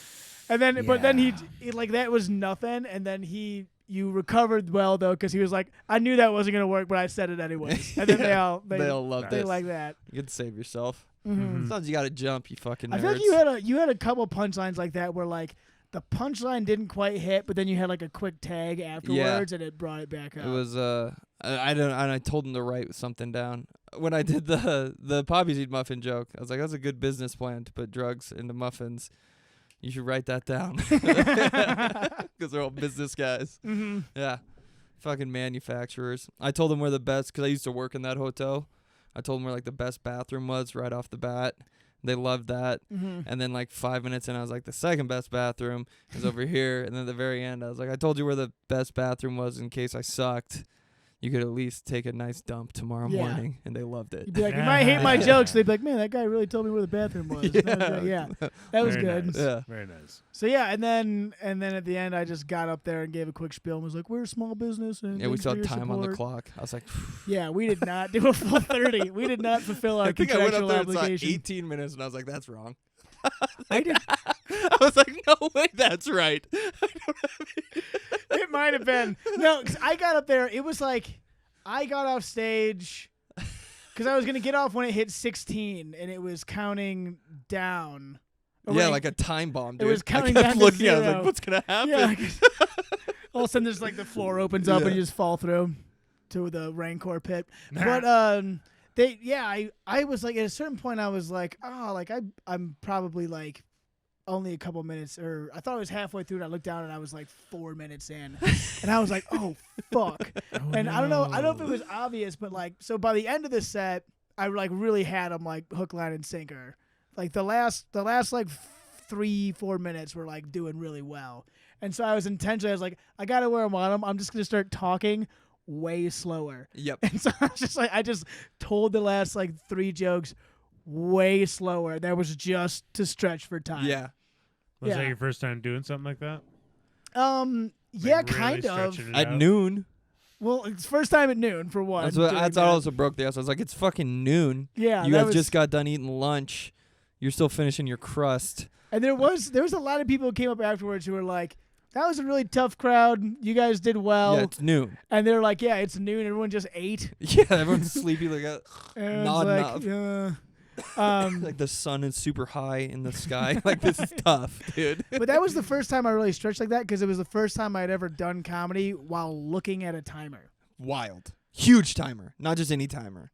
And then, but then Yeah. he like that was nothing, and then you recovered well though, because he was like, I knew that wasn't gonna work, but I said it anyways. And then they all loved they it. like that. You could save yourself. Mhm. Sometimes you gotta jump. You fucking. Nerds. I feel like you had a couple punchlines like that where like the punchline didn't quite hit, but then you had like a quick tag afterwards, and it brought it back up. It was I told him to write something down when I did the poppy seed muffin joke. I was like, that's a good business plan to put drugs into muffins. You should write that down because they're all business guys. Mm-hmm. Yeah, fucking manufacturers. I told them we're the best because I used to work in that hotel. I told them where like the best bathroom was right off the bat. They loved that. Mm-hmm. And then like 5 minutes in, I was like, the second best bathroom is over here. And then at the very end, I was like, I told you where the best bathroom was in case I sucked. You could at least take a nice dump tomorrow morning. And they loved it. You'd be like, you might hate my jokes. They'd be like, man, that guy really told me where the bathroom was. Yeah. That was Very good. nice. Yeah. Very nice. So yeah, and then at the end, I just got up there and gave a quick spiel and was like, "We're a small business." And Yeah, we thanks saw for your time on the support." clock. I was like, Yeah, we did not do a full 30. We did not fulfill our I think I went contractual up there and saw obligation. 18 minutes, and I was like, that's wrong. I did. I was like, no way, that's right. It might have been. No, 'cause I got up there. It was like I got off stage because I was gonna get off when it hit 16, and it was counting down. Or Yeah, when like a time bomb, dude. was counting I down kept to looking at it, I was 0. like, what's going to happen? Yeah. 'Cause all of a sudden, there's like the floor opens up and you just fall through to the Rancor pit. But I was like, at a certain point, I was like, oh, like I'm probably like only a couple minutes, or I thought I was halfway through, and I looked down and I was like 4 minutes in, and I was like, oh fuck. And I don't know if it was obvious, but like, so by the end of the set, I like really had them like hook, line, and sinker. Like the last like 3-4 minutes were like doing really well, and so I was like, I gotta wear them on them. I'm just gonna start talking way slower. Yep. And so I just told the last like 3 jokes way slower. That was just to stretch for time. Yeah. Was Yeah. that your first time doing something like that? Yeah, Like, really kind of. stretching it At out? noon. Well, it's first time at noon for one. That's what doing that's that. also broke the ice. I was like, it's fucking noon. Yeah, You that guys was, just got done eating lunch. You're still finishing your crust. and there was a lot of people who came up afterwards who were like, that was a really tough crowd. You guys did well. Yeah, it's noon. And they're like, yeah, it's noon. Everyone just ate. Yeah, everyone's sleepy. Like, And Nodding like, up. yeah. like the sun is super high in the sky. Like, this is tough, dude. But that was the first time I really stretched like that because it was the first time I'd ever done comedy while looking at a timer. Wild. Huge timer. Not just any timer.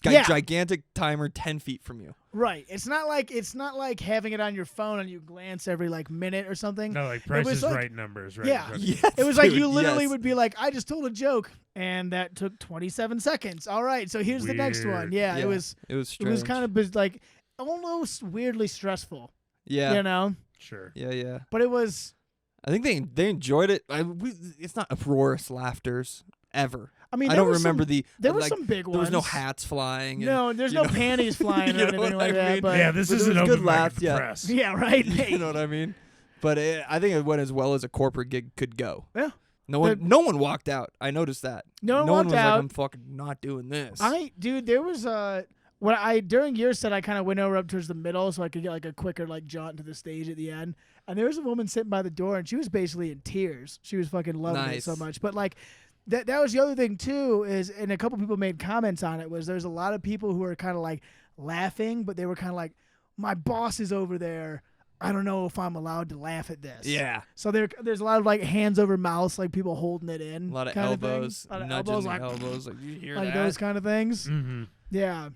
Yeah. Gigantic timer 10 feet from you. Right. It's not like having it on your phone and you glance every like minute or something. No, like Price was is like- Right numbers, right? Yeah. Right. Yes, It was like dude, you literally yes. would be like, I just told a joke and that took 27 seconds. All right, so here's the next one. Weird. Yeah, Yeah. it was strange. kind of like almost weirdly stressful. Yeah. You know? Sure. Yeah. But it was I think they enjoyed it. It's not uproarious laughters ever. I mean, I there don't was remember there were like, some big ones. there was no hats flying. And, No, there's you no know- panties flying You or know anything what like I that. mean? But Yeah, this but is there an was open good mic at laughs, the yeah. press. yeah, right. you know what I mean? But I think it went as well as a corporate gig could go. Yeah. No one walked out. I noticed that. No one one walked was out. like, I'm fucking not doing this. Dude, there was during your set, I kind of went over up towards the middle so I could get like a quicker like jaunt to the stage at the end. And there was a woman sitting by the door, and she was basically in tears. She was fucking loving it Nice. so much. But like that was the other thing too is, and a couple people made comments on it, was there's a lot of people who are kind of like laughing, but they were kind of like, my boss is over there. I don't know if I'm allowed to laugh at this. Yeah. So there's a lot of like hands over mouth, like people holding it in. A lot of kind elbows, thing. A lot of nudging elbows, the like, elbows. Like, you hear like that? those kind of things. Mm-hmm. Yeah.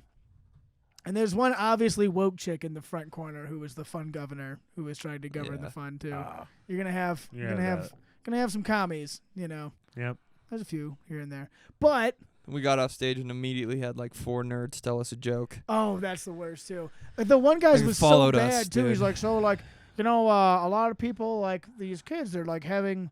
And there's one obviously woke chick in the front corner who was the fun governor who was trying to govern Yeah. the fun too. Ah, You're gonna have some commies, you know. Yep. There's a few here and there. But We got off stage and immediately had like 4 nerds tell us a joke. oh, that's the worst too. Like, the one guy's Like, was so followed us, bad too. He's dude. like, so like, you know, a lot of people like these kids, they're like having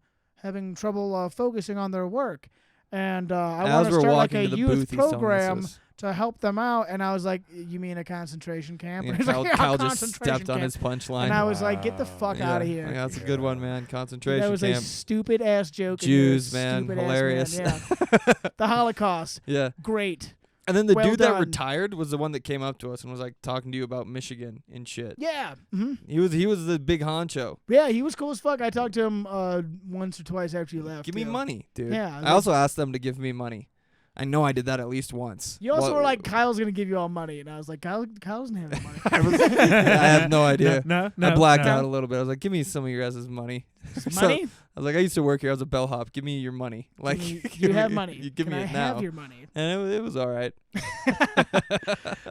trouble focusing on their work. And I As want to we're start like walking a to the youth booth, he's telling us program this. to help them out. And I was like, you mean a concentration camp? And He's like, Kyle, yeah, Kyle just concentration stepped on camp. his punchline. And I was like, get the fuck Yeah. out of here. Like, that's a good one, man. Concentration That was camp. a stupid ass joke. and you're a Jews, man. stupid-ass Hilarious. man, yeah. The Holocaust. Yeah. Great. And then the Well dude that done. retired was the one that came up to us and was like talking to you about Michigan and shit. Yeah. hmm He was the big honcho. Yeah, he was cool as fuck. I talked to him once or twice after you left. Give me too. money, dude. Yeah, I also asked them to give me money. I know I did that at least once. You also What- were like, Kyle's going to give you all money. And I was like, Kyle doesn't have any money. I have no idea. No, I blacked no. out a little bit. I was like, give me some of your guys' money. So, Money? I was like, I used to work here. I was a bellhop. Give me your money. Like, you have money. You give Can me I it have now. your money? And it was all right.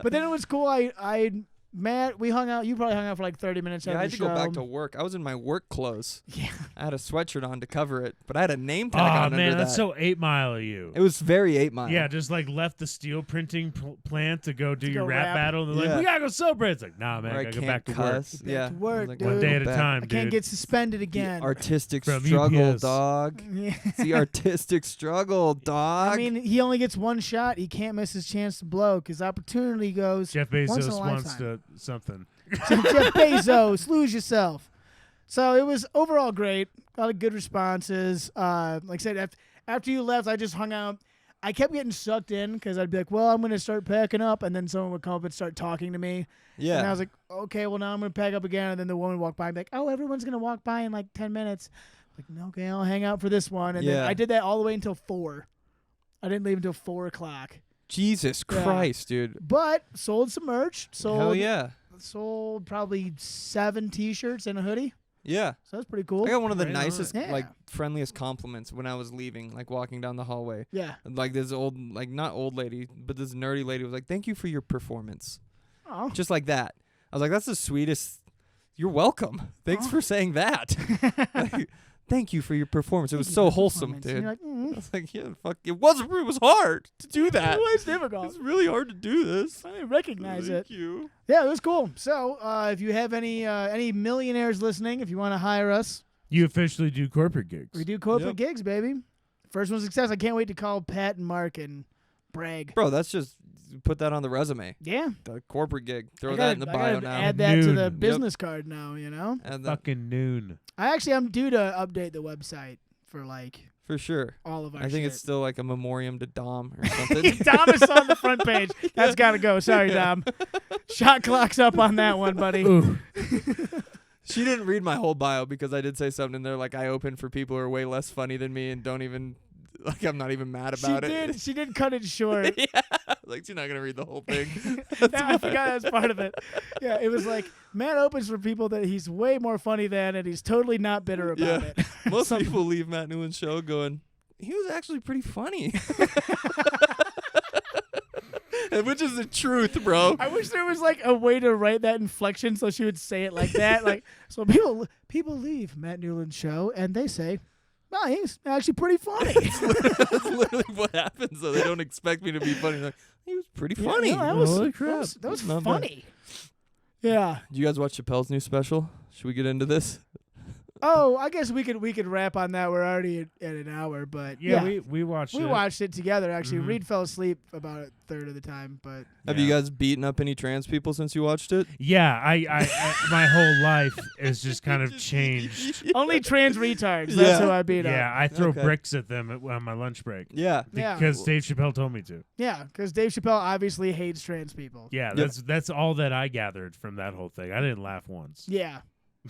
But then it was cool. I Matt, we hung out. You probably hung out for like 30 minutes Yeah, after I the had to show. go back to work. I was in my work clothes. Yeah. I had a sweatshirt on to cover it, but I had a name tag Oh on man, under that's that. so 8 Mile of you. It was very 8 Mile. Yeah, just like left the steel printing plant to go do To your go rap rap. battle. And they're Yeah. like, we gotta go celebrate. It's like, nah, man, Or I I gotta go can't back to work. cuss. Get back Yeah. to work, I was like, dude. One day at a back. time, I dude. can't get suspended The again. artistic From struggle, UPS. dog. Yeah. It's the artistic struggle, dog. I mean, he only gets one shot. He can't miss his chance to blow because opportunity goes. Jeff Once in Bezos a wants lifetime. to something. Jeff Bezos, lose yourself. So it was overall great. A lot of good responses. Like I said, after you left, I just hung out. I kept getting sucked in because I'd be like, well, I'm going to start packing up. And then someone would come up and start talking to me. yeah. And I was like, okay, well, now I'm going to pack up again. And then the woman would walk by and be like, oh, everyone's going to walk by in like 10 minutes. I'm like, okay, I'll hang out for this one. And then Yeah. I did that all the way until 4. I didn't leave until 4 o'clock. Jesus Yeah. Christ, dude. But sold some merch. Hell yeah. Sold probably 7 T-shirts and a hoodie. Yeah. So that's pretty cool. I got one of the Right on. nicest, Yeah. like, friendliest compliments when I was leaving, like, walking down the hallway. Yeah. And, like, this old, like, not old lady, but this nerdy lady was like, thank you for your performance. Oh. Just like that. I was like, that's the sweetest. You're welcome. Thanks Oh. for saying that. Like, thank you for your performance. It was Thank you so for the wholesome, performance. And dude. you're like, I was like, yeah, fuck. It was hard to do that. It was difficult. It's really hard to do this. I didn't recognize it. Thank you. Yeah, it was cool. So, if you have any millionaires listening, if you want to hire us, You officially do corporate gigs. we do corporate Yep. gigs, baby. First one's success. I can't wait to call Pat and Mark and brag. Bro, that's just put that on the resume. Yeah. The corporate gig. Throw I that in gotta- the I bio gotta now. add that to the Noon. business card now, you know? And Fucking noon. I'm due to update the website for, like, for sure. all of our I think shit. it's still like a memoriam to Dom or something. Dom is on the front page. That's got to go. Sorry, Dom. Shot clock's up on that one, buddy. Ooh. She didn't read my whole bio because I did say something in there like I open for people who are way less funny than me and don't even like I'm not even mad about it. She did cut it short. Yeah. Like she's not gonna read the whole thing. I forgot that was part of it. Yeah, it was like Matt opens for people that he's way more funny than, and he's totally not bitter about Yeah. it. Most Something. people leave Matt Newland's show going, he was actually pretty funny. Which is the truth, bro. I wish there was like a way to write that inflection so she would say it like that. Like, so people leave Matt Newland's show and they say, "No, he's actually pretty funny." That's literally what happens. Though they don't expect me to be funny. Like, he was pretty Yeah, funny. no, that was, Holy that crap. was, that was Not bad. funny. Yeah. Did you guys watch Chappelle's new special? Should we get into this? Oh, I guess we could wrap on that. We're already at an hour, but Yeah, we watched we it. watched it together. Actually, Mhm. Reed fell asleep about a third of the time, but Have you guys beaten up any trans people since you watched it? Yeah, I my whole life is just kind of changed. only trans retards. That's Yeah. who I beat up. Yeah, I throw Okay. bricks at them on my lunch break Yeah. Yeah. because Dave Chappelle told me to. Yeah, because Dave Chappelle obviously hates trans people. Yeah, Yep. that's all that I gathered from that whole thing. I didn't laugh once. Yeah.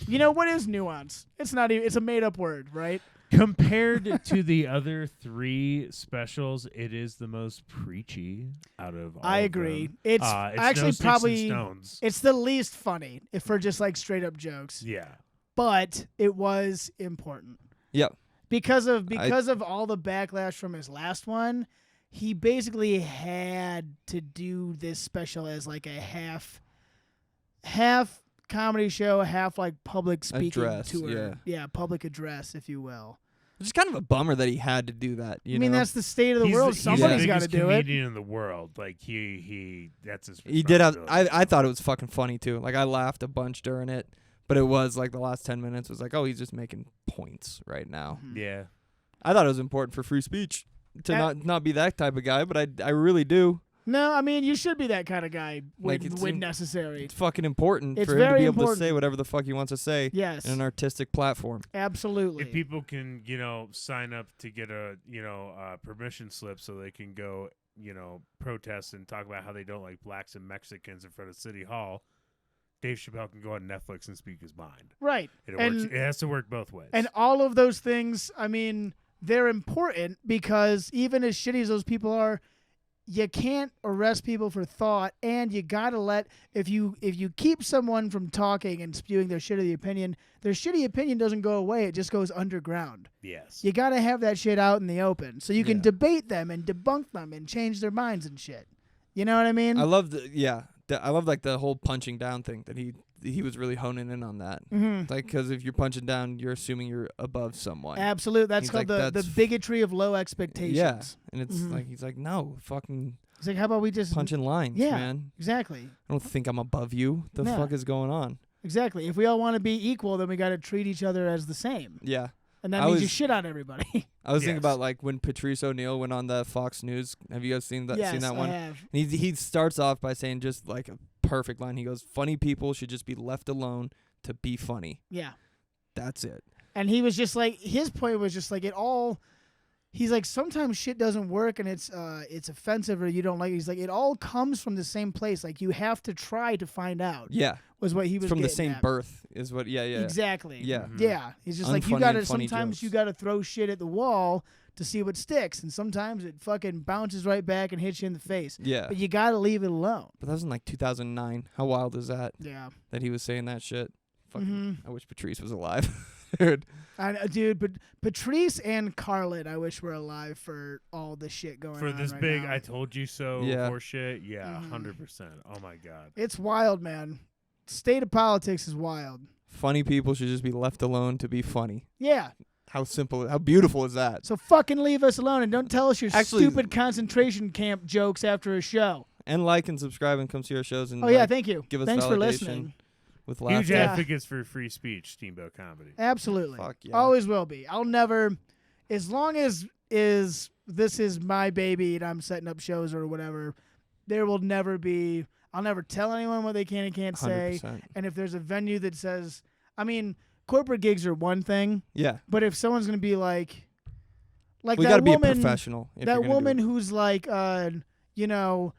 You know what is nuance? It's not even. It's a made up word, right? Compared to the other 3 specials, it is the most preachy out of all I of agree. them. It's no actually Sticks and probably Stones. it's the least funny if for just like straight up jokes. Yeah. But it was important Yep. because of all the backlash from his last one. He basically had to do this special as like a half comedy show, half like public speaking Address, tour. Yeah, public address, if you will. It's just kind of a bummer that he had to do that. I mean, that's the state of the world. He's Somebody's the got to biggest do it. comedian in the world. Like he that's his. he did have. responsibility. I thought it was fucking funny too. Like I laughed a bunch during it, but it was like the last 10 minutes was like, oh, he's just making points right now. Yeah. I thought it was important for free speech to not be that type of guy, but I really do. No, I mean you should be that kind of guy Like, when, it's when im- necessary. It's fucking important It's for him to very be able to important. say whatever the fuck he wants to say Yes, in an artistic platform. absolutely. If people can, sign up to get a, permission slip so they can go, protest and talk about how they don't like blacks and Mexicans in front of City Hall, Dave Chappelle can go on Netflix and speak his mind. Right, It And- has to work both ways. and all of those things, I mean, they're important because even as shitty as those people are, you can't arrest people for thought, and you gotta let if you keep someone from talking and spewing their shitty opinion doesn't go away. It just goes underground. yes. You gotta have that shit out in the open so you can Yeah. debate them and debunk them and change their minds and shit. You know what I mean? I love I love like the whole punching down thing that he was really honing in on that. Mm-hmm. Like, because if you're punching down, you're assuming you're above someone. Absolute. That's He's called like, the bigotry of low expectations. Yeah, and it's Mhm. like he's like, no, fucking It's like, how about we just punching lines, Yeah. man. Exactly. I don't think I'm above you. The No. fuck is going on? Exactly. If we all want to be equal, then we got to treat each other as the same, Yeah. and that I means you was- shit on everybody. I was thinking Yes. about like when Patrice O'Neill went on the Fox News. Have you guys seen that? Yes, Seen that one? I have. And he starts off by saying just like a perfect line. He goes, "Funny people should just be left alone to be funny." Yeah. That's it. And he was just like, his point was just like it all. He's like, sometimes shit doesn't work and it's offensive or you don't like it. He's like, it all comes from the same place. Like you have to try to find out. Yeah. Was what he It's was from the getting same at. birth is what. Yeah. Yeah. Exactly. Yeah. Mhm. Yeah. He's just like, you Unfunny gotta and funny sometimes jokes. you gotta throw shit at the wall to see what sticks, and sometimes it fucking bounces right back and hits you in the face. Yeah. But you gotta leave it alone. But that was in like 2009. How wild is that? Yeah. That he was saying that shit. Fucking. Mhm. I wish Patrice was alive, dude. Dude, but Patrice and Carlin, I wish were alive for all the shit going For on this right big now. I told you so Yeah. horseshit. Yeah, Mhm. 100%. Oh my god. It's wild, man. State of politics is wild. Funny people should just be left alone to be funny. Yeah. How simple, how beautiful is that? So fucking leave us alone and don't tell us your Actually- stupid concentration camp jokes after a show. And like and subscribe and come see our shows and Oh yeah, like, thank you. give us Thanks for validation. listening. with Huge laughter. Yeah. advocates for free speech, Steamboat Comedy. Absolutely. Fuck yeah. Always will be. I'll never, as long as this is my baby and I'm setting up shows or whatever, there will never be, I'll never tell anyone what they can and can't say. 100%. And if there's a venue that says, I mean, corporate gigs are one thing, Yeah. but if someone's going to be like We that got to be a woman, professional. If that you're gonna do woman it. who's like, you know,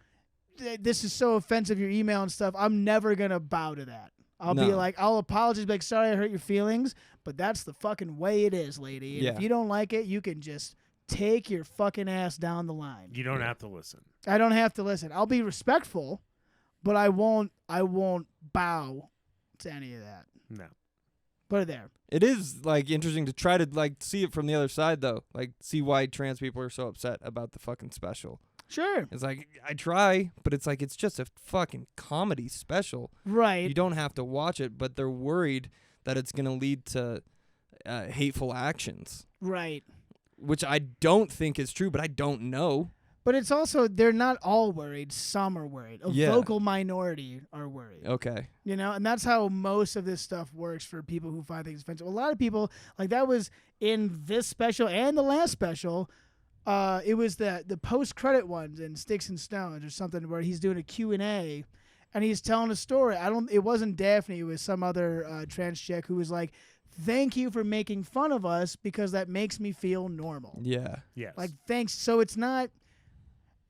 this is so offensive, your email and stuff, I'm never going to bow to that. I'll be No. like, I'll apologize, be like, sorry I hurt your feelings, but that's the fucking way it is, lady. And Yeah. if you don't like it, you can just take your fucking ass down the line. You don't have to listen. I don't have to listen. I'll be respectful, but I won't bow to any of that. No. Put it there. It is like interesting to try to like see it from the other side though. Like see why trans people are so upset about the fucking special. Sure. It's like I try, but it's like it's just a fucking comedy special. Right. You don't have to watch it, but they're worried that it's going to lead to hateful actions, Right. which I don't think is true, but I don't know. But it's also, they're not all worried. Some are worried. A Yeah. vocal minority are worried. Okay. You know, and that's how most of this stuff works for people who find things offensive. A lot of people, like that was in this special and the last special, it was the post-credit ones in Sticks and Stones or something where he's doing a Q&A and he's telling a story. It wasn't Daphne, it was some other trans chick who was like, thank you for making fun of us because that makes me feel normal. Yeah. Yes. Like, thanks. So it's not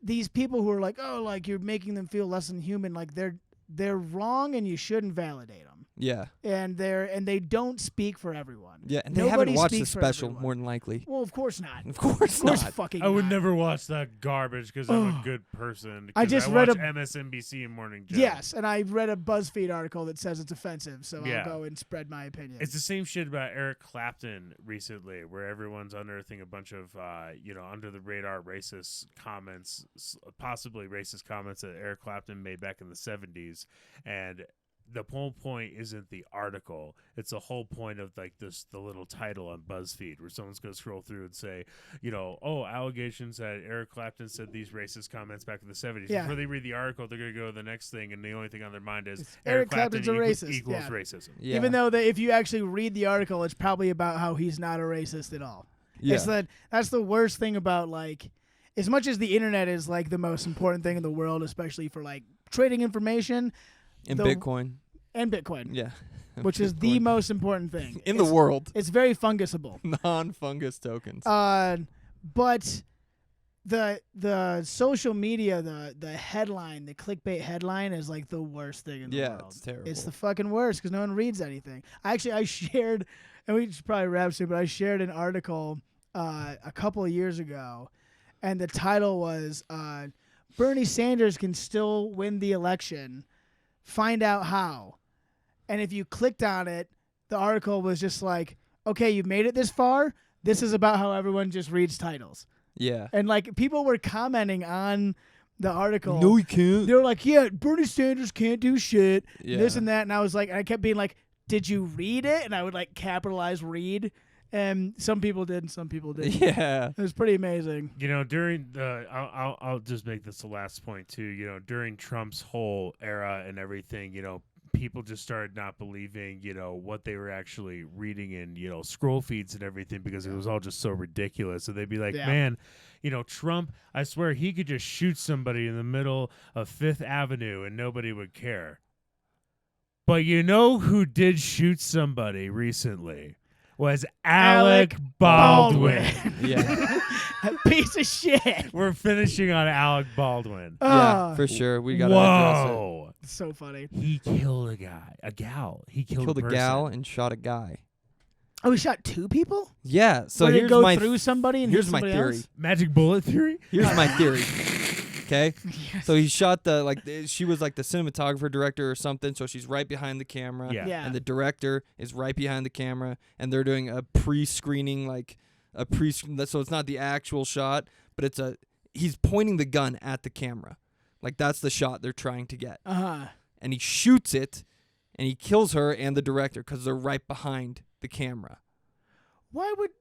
these people who are like, oh, like you're making them feel less than human. Like they're wrong and you shouldn't validate them. Yeah. And they don't speak for everyone. Yeah. And they Nobody haven't watched the speaks for special, everyone. more than likely. Well, of course not. Of course Of course not. fucking I would not. never watch that garbage because I'm a Ugh. good person. I 'cause just I read watch a- MSNBC and Morning Joe. Yes, and I read a BuzzFeed article that says it's offensive, so Yeah. I'll go and spread my opinion. It's the same shit about Eric Clapton recently, where everyone's unearthing a bunch of, under the radar racist comments, possibly racist comments that Eric Clapton made back in the 70s. And the whole point isn't the article. It's the whole point of like the little title on BuzzFeed where someone's going to scroll through and say, allegations that Eric Clapton said these racist comments back in the 70s. Yeah. Before they read the article, they're going to go to the next thing. And the only thing on their mind is Eric Clapton's a racist, equals yeah. racism. Yeah. Even though if you actually read the article, it's probably about how he's not a racist at all. Yeah. That's the worst thing about, like, as much as the internet is like the most important thing in the world, especially for like trading information And the- Bitcoin. and Bitcoin, Yeah. which is the Bitcoin. most important thing in the It's- world. It's very fungusable. Non-fungus tokens. But the social media, the headline, the clickbait headline is like the worst thing in the Yeah, world. it's terrible. It's the fucking worst because no one reads anything. I shared, and we should probably wrap soon, but I shared an article a couple of years ago, and the title was Bernie Sanders can still win the election. Find out how. And if you clicked on it, the article was just like, okay, you've made it this far. This is about how everyone just reads titles. Yeah. And like people were commenting on the article. No, he can't. They were like, yeah, Bernie Sanders can't do shit, Yeah. this and that. And I was like, I kept being like, did you read it? And I would like capitalize read. And some people did and some people didn't. Yeah. It was pretty amazing. You know, during the, I'll just make this the last point too. You know, during Trump's whole era and everything, you know, people just started not believing, you know, what they were actually reading in, you know, scroll feeds and everything because it was all just so ridiculous. So they'd be like, man, you know, Trump, I swear he could just shoot somebody in the middle of Fifth Avenue and nobody would care. But you know who did shoot somebody recently? Was Alec Baldwin. Yeah. Piece of shit. We're finishing on Alec Baldwin. Yeah, for sure. We got to address it. Whoa. It's so funny. He killed a gal. He killed a person. gal and shot a guy. Oh, he shot 2 people? Yeah. So Did it here's go my through somebody and here's hit my somebody theory. else? Magic bullet theory? Here's my theory. Okay. Yes. So he shot she was like the cinematographer director or something. So she's right behind the camera. Yeah. And the director is right behind the camera, and they're doing a pre-screening, so it's not the actual shot, but he's pointing the gun at the camera, like that's the shot they're trying to get. And he shoots it, and he kills her and the director because they're right behind the camera. Why would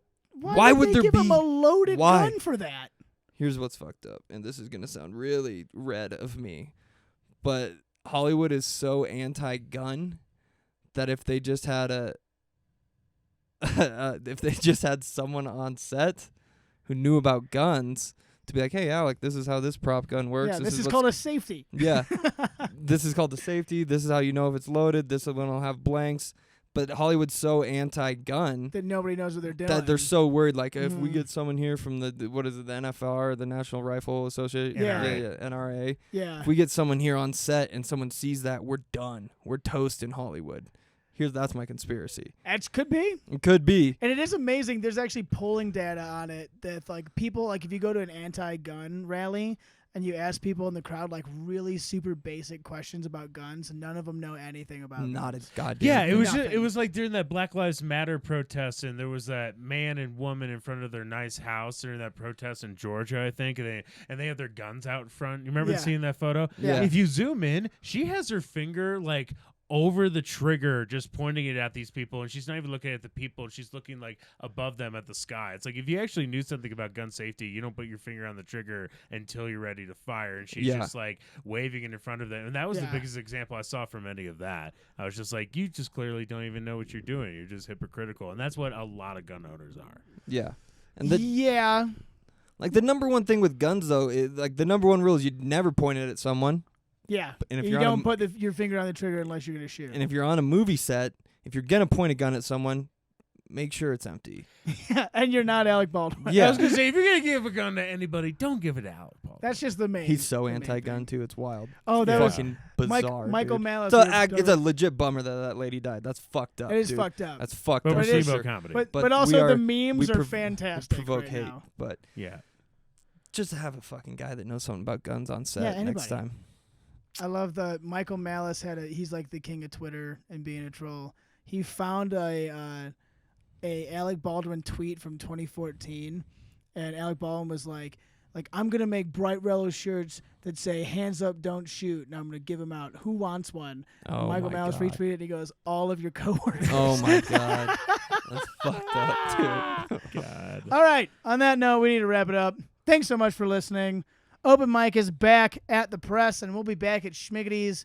would they there give him be- a loaded why? gun for that? Here's what's fucked up, and this is gonna sound really red of me, but Hollywood is so anti-gun that if they just had someone on set who knew about guns to be like, hey, Alec, this is how this prop gun works. Yeah, this is called a safety. Yeah. This is called the safety. This is how you know if it's loaded. This one will have blanks. But Hollywood's so anti-gun That nobody knows what they're doing. that they're so worried. Like, if we get someone here from the NFR, the National Rifle Association, NRA. Yeah. If we get someone here on set and someone sees that, we're done. We're toast in Hollywood. That's my conspiracy. That could be. It could be. And it is amazing. There's actually polling data on it that like people, like if you go to an anti-gun rally and you ask people in the crowd like really super basic questions about guns, and none of them know anything about Not guns. a goddamn. Yeah, it was Nothing. it was like during that Black Lives Matter protest, and there was that man and woman in front of their nice house during that protest in Georgia, I think, and they had their guns out in front. You remember Yeah. seeing that photo? Yeah. If you zoom in, she has her finger like over the trigger, just pointing it at these people, and she's not even looking at the people. She's looking like above them at the sky. It's like if you actually knew something about gun safety, you don't put your finger on the trigger until you're ready to fire. And she's just like waving it in front of them. And that was the biggest example I saw from any of that. I was just like, you just clearly don't even know what you're doing. You're just hypocritical. And that's what a lot of gun owners are. Yeah. And like the number one thing with guns though, is like the number one rule is you'd never point it at someone. Yeah. And if you you're on don't put your finger on the trigger unless you're going to shoot. And if you're on a movie set, if you're gonna point a gun at someone, make sure it's empty. And you're not Alec Baldwin. Yeah. I was going to say, if you're going to give a gun to anybody, don't give it out, Paul. That's just the main. He's so the main anti-gun thing. too. It's wild. Oh, that was fucking bizarre. Michael dude. Malice. It's a legit bummer that lady died. That's fucked up. It is dude. fucked up. That's fucked But up. we're it is- Steamboat Comedy. But we also are- the memes we are prov- fantastic. provoke right hate, now. but yeah. just to have a fucking guy that knows something about guns on set Yeah, next anybody. time. I love the Michael Malice he's like the king of Twitter and being a troll. He found a Alec Baldwin tweet from 2014, and Alec Baldwin was like I'm gonna make bright yellow shirts that say "Hands up, don't shoot," and I'm gonna give them out. Who wants one? Oh Michael my Malice God. retweeted it, and he goes, "All of your coworkers." Oh my God, that's fucked up, dude. God. All right. On that note, we need to wrap it up. Thanks so much for listening. Open Mic is back at the press, and we'll be back at Schmiggity's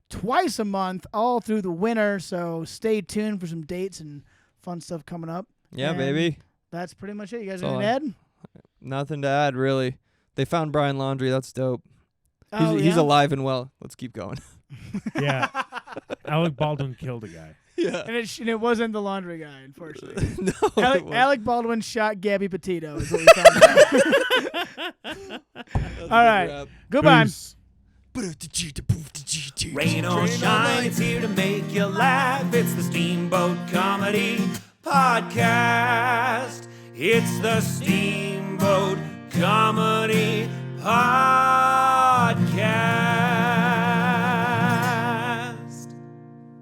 twice a month all through the winter. So stay tuned for some dates and fun stuff coming up. Yeah, And baby. That's pretty much it. You guys That's all anything to add? Nothing to add, really. They found Brian Laundrie. That's dope. Oh, He's yeah? alive and well. Let's keep going. Yeah. Alec Baldwin killed a guy. Yeah. And it wasn't the laundry guy, unfortunately. No. it wasn't. Alec Baldwin shot Gabby Petito. Is what we found out. That's a All right. wrap. Goodbye. Peace. Rain or shine, it's here to make you laugh. It's the Steamboat Comedy Podcast. It's the Steamboat Comedy Podcast.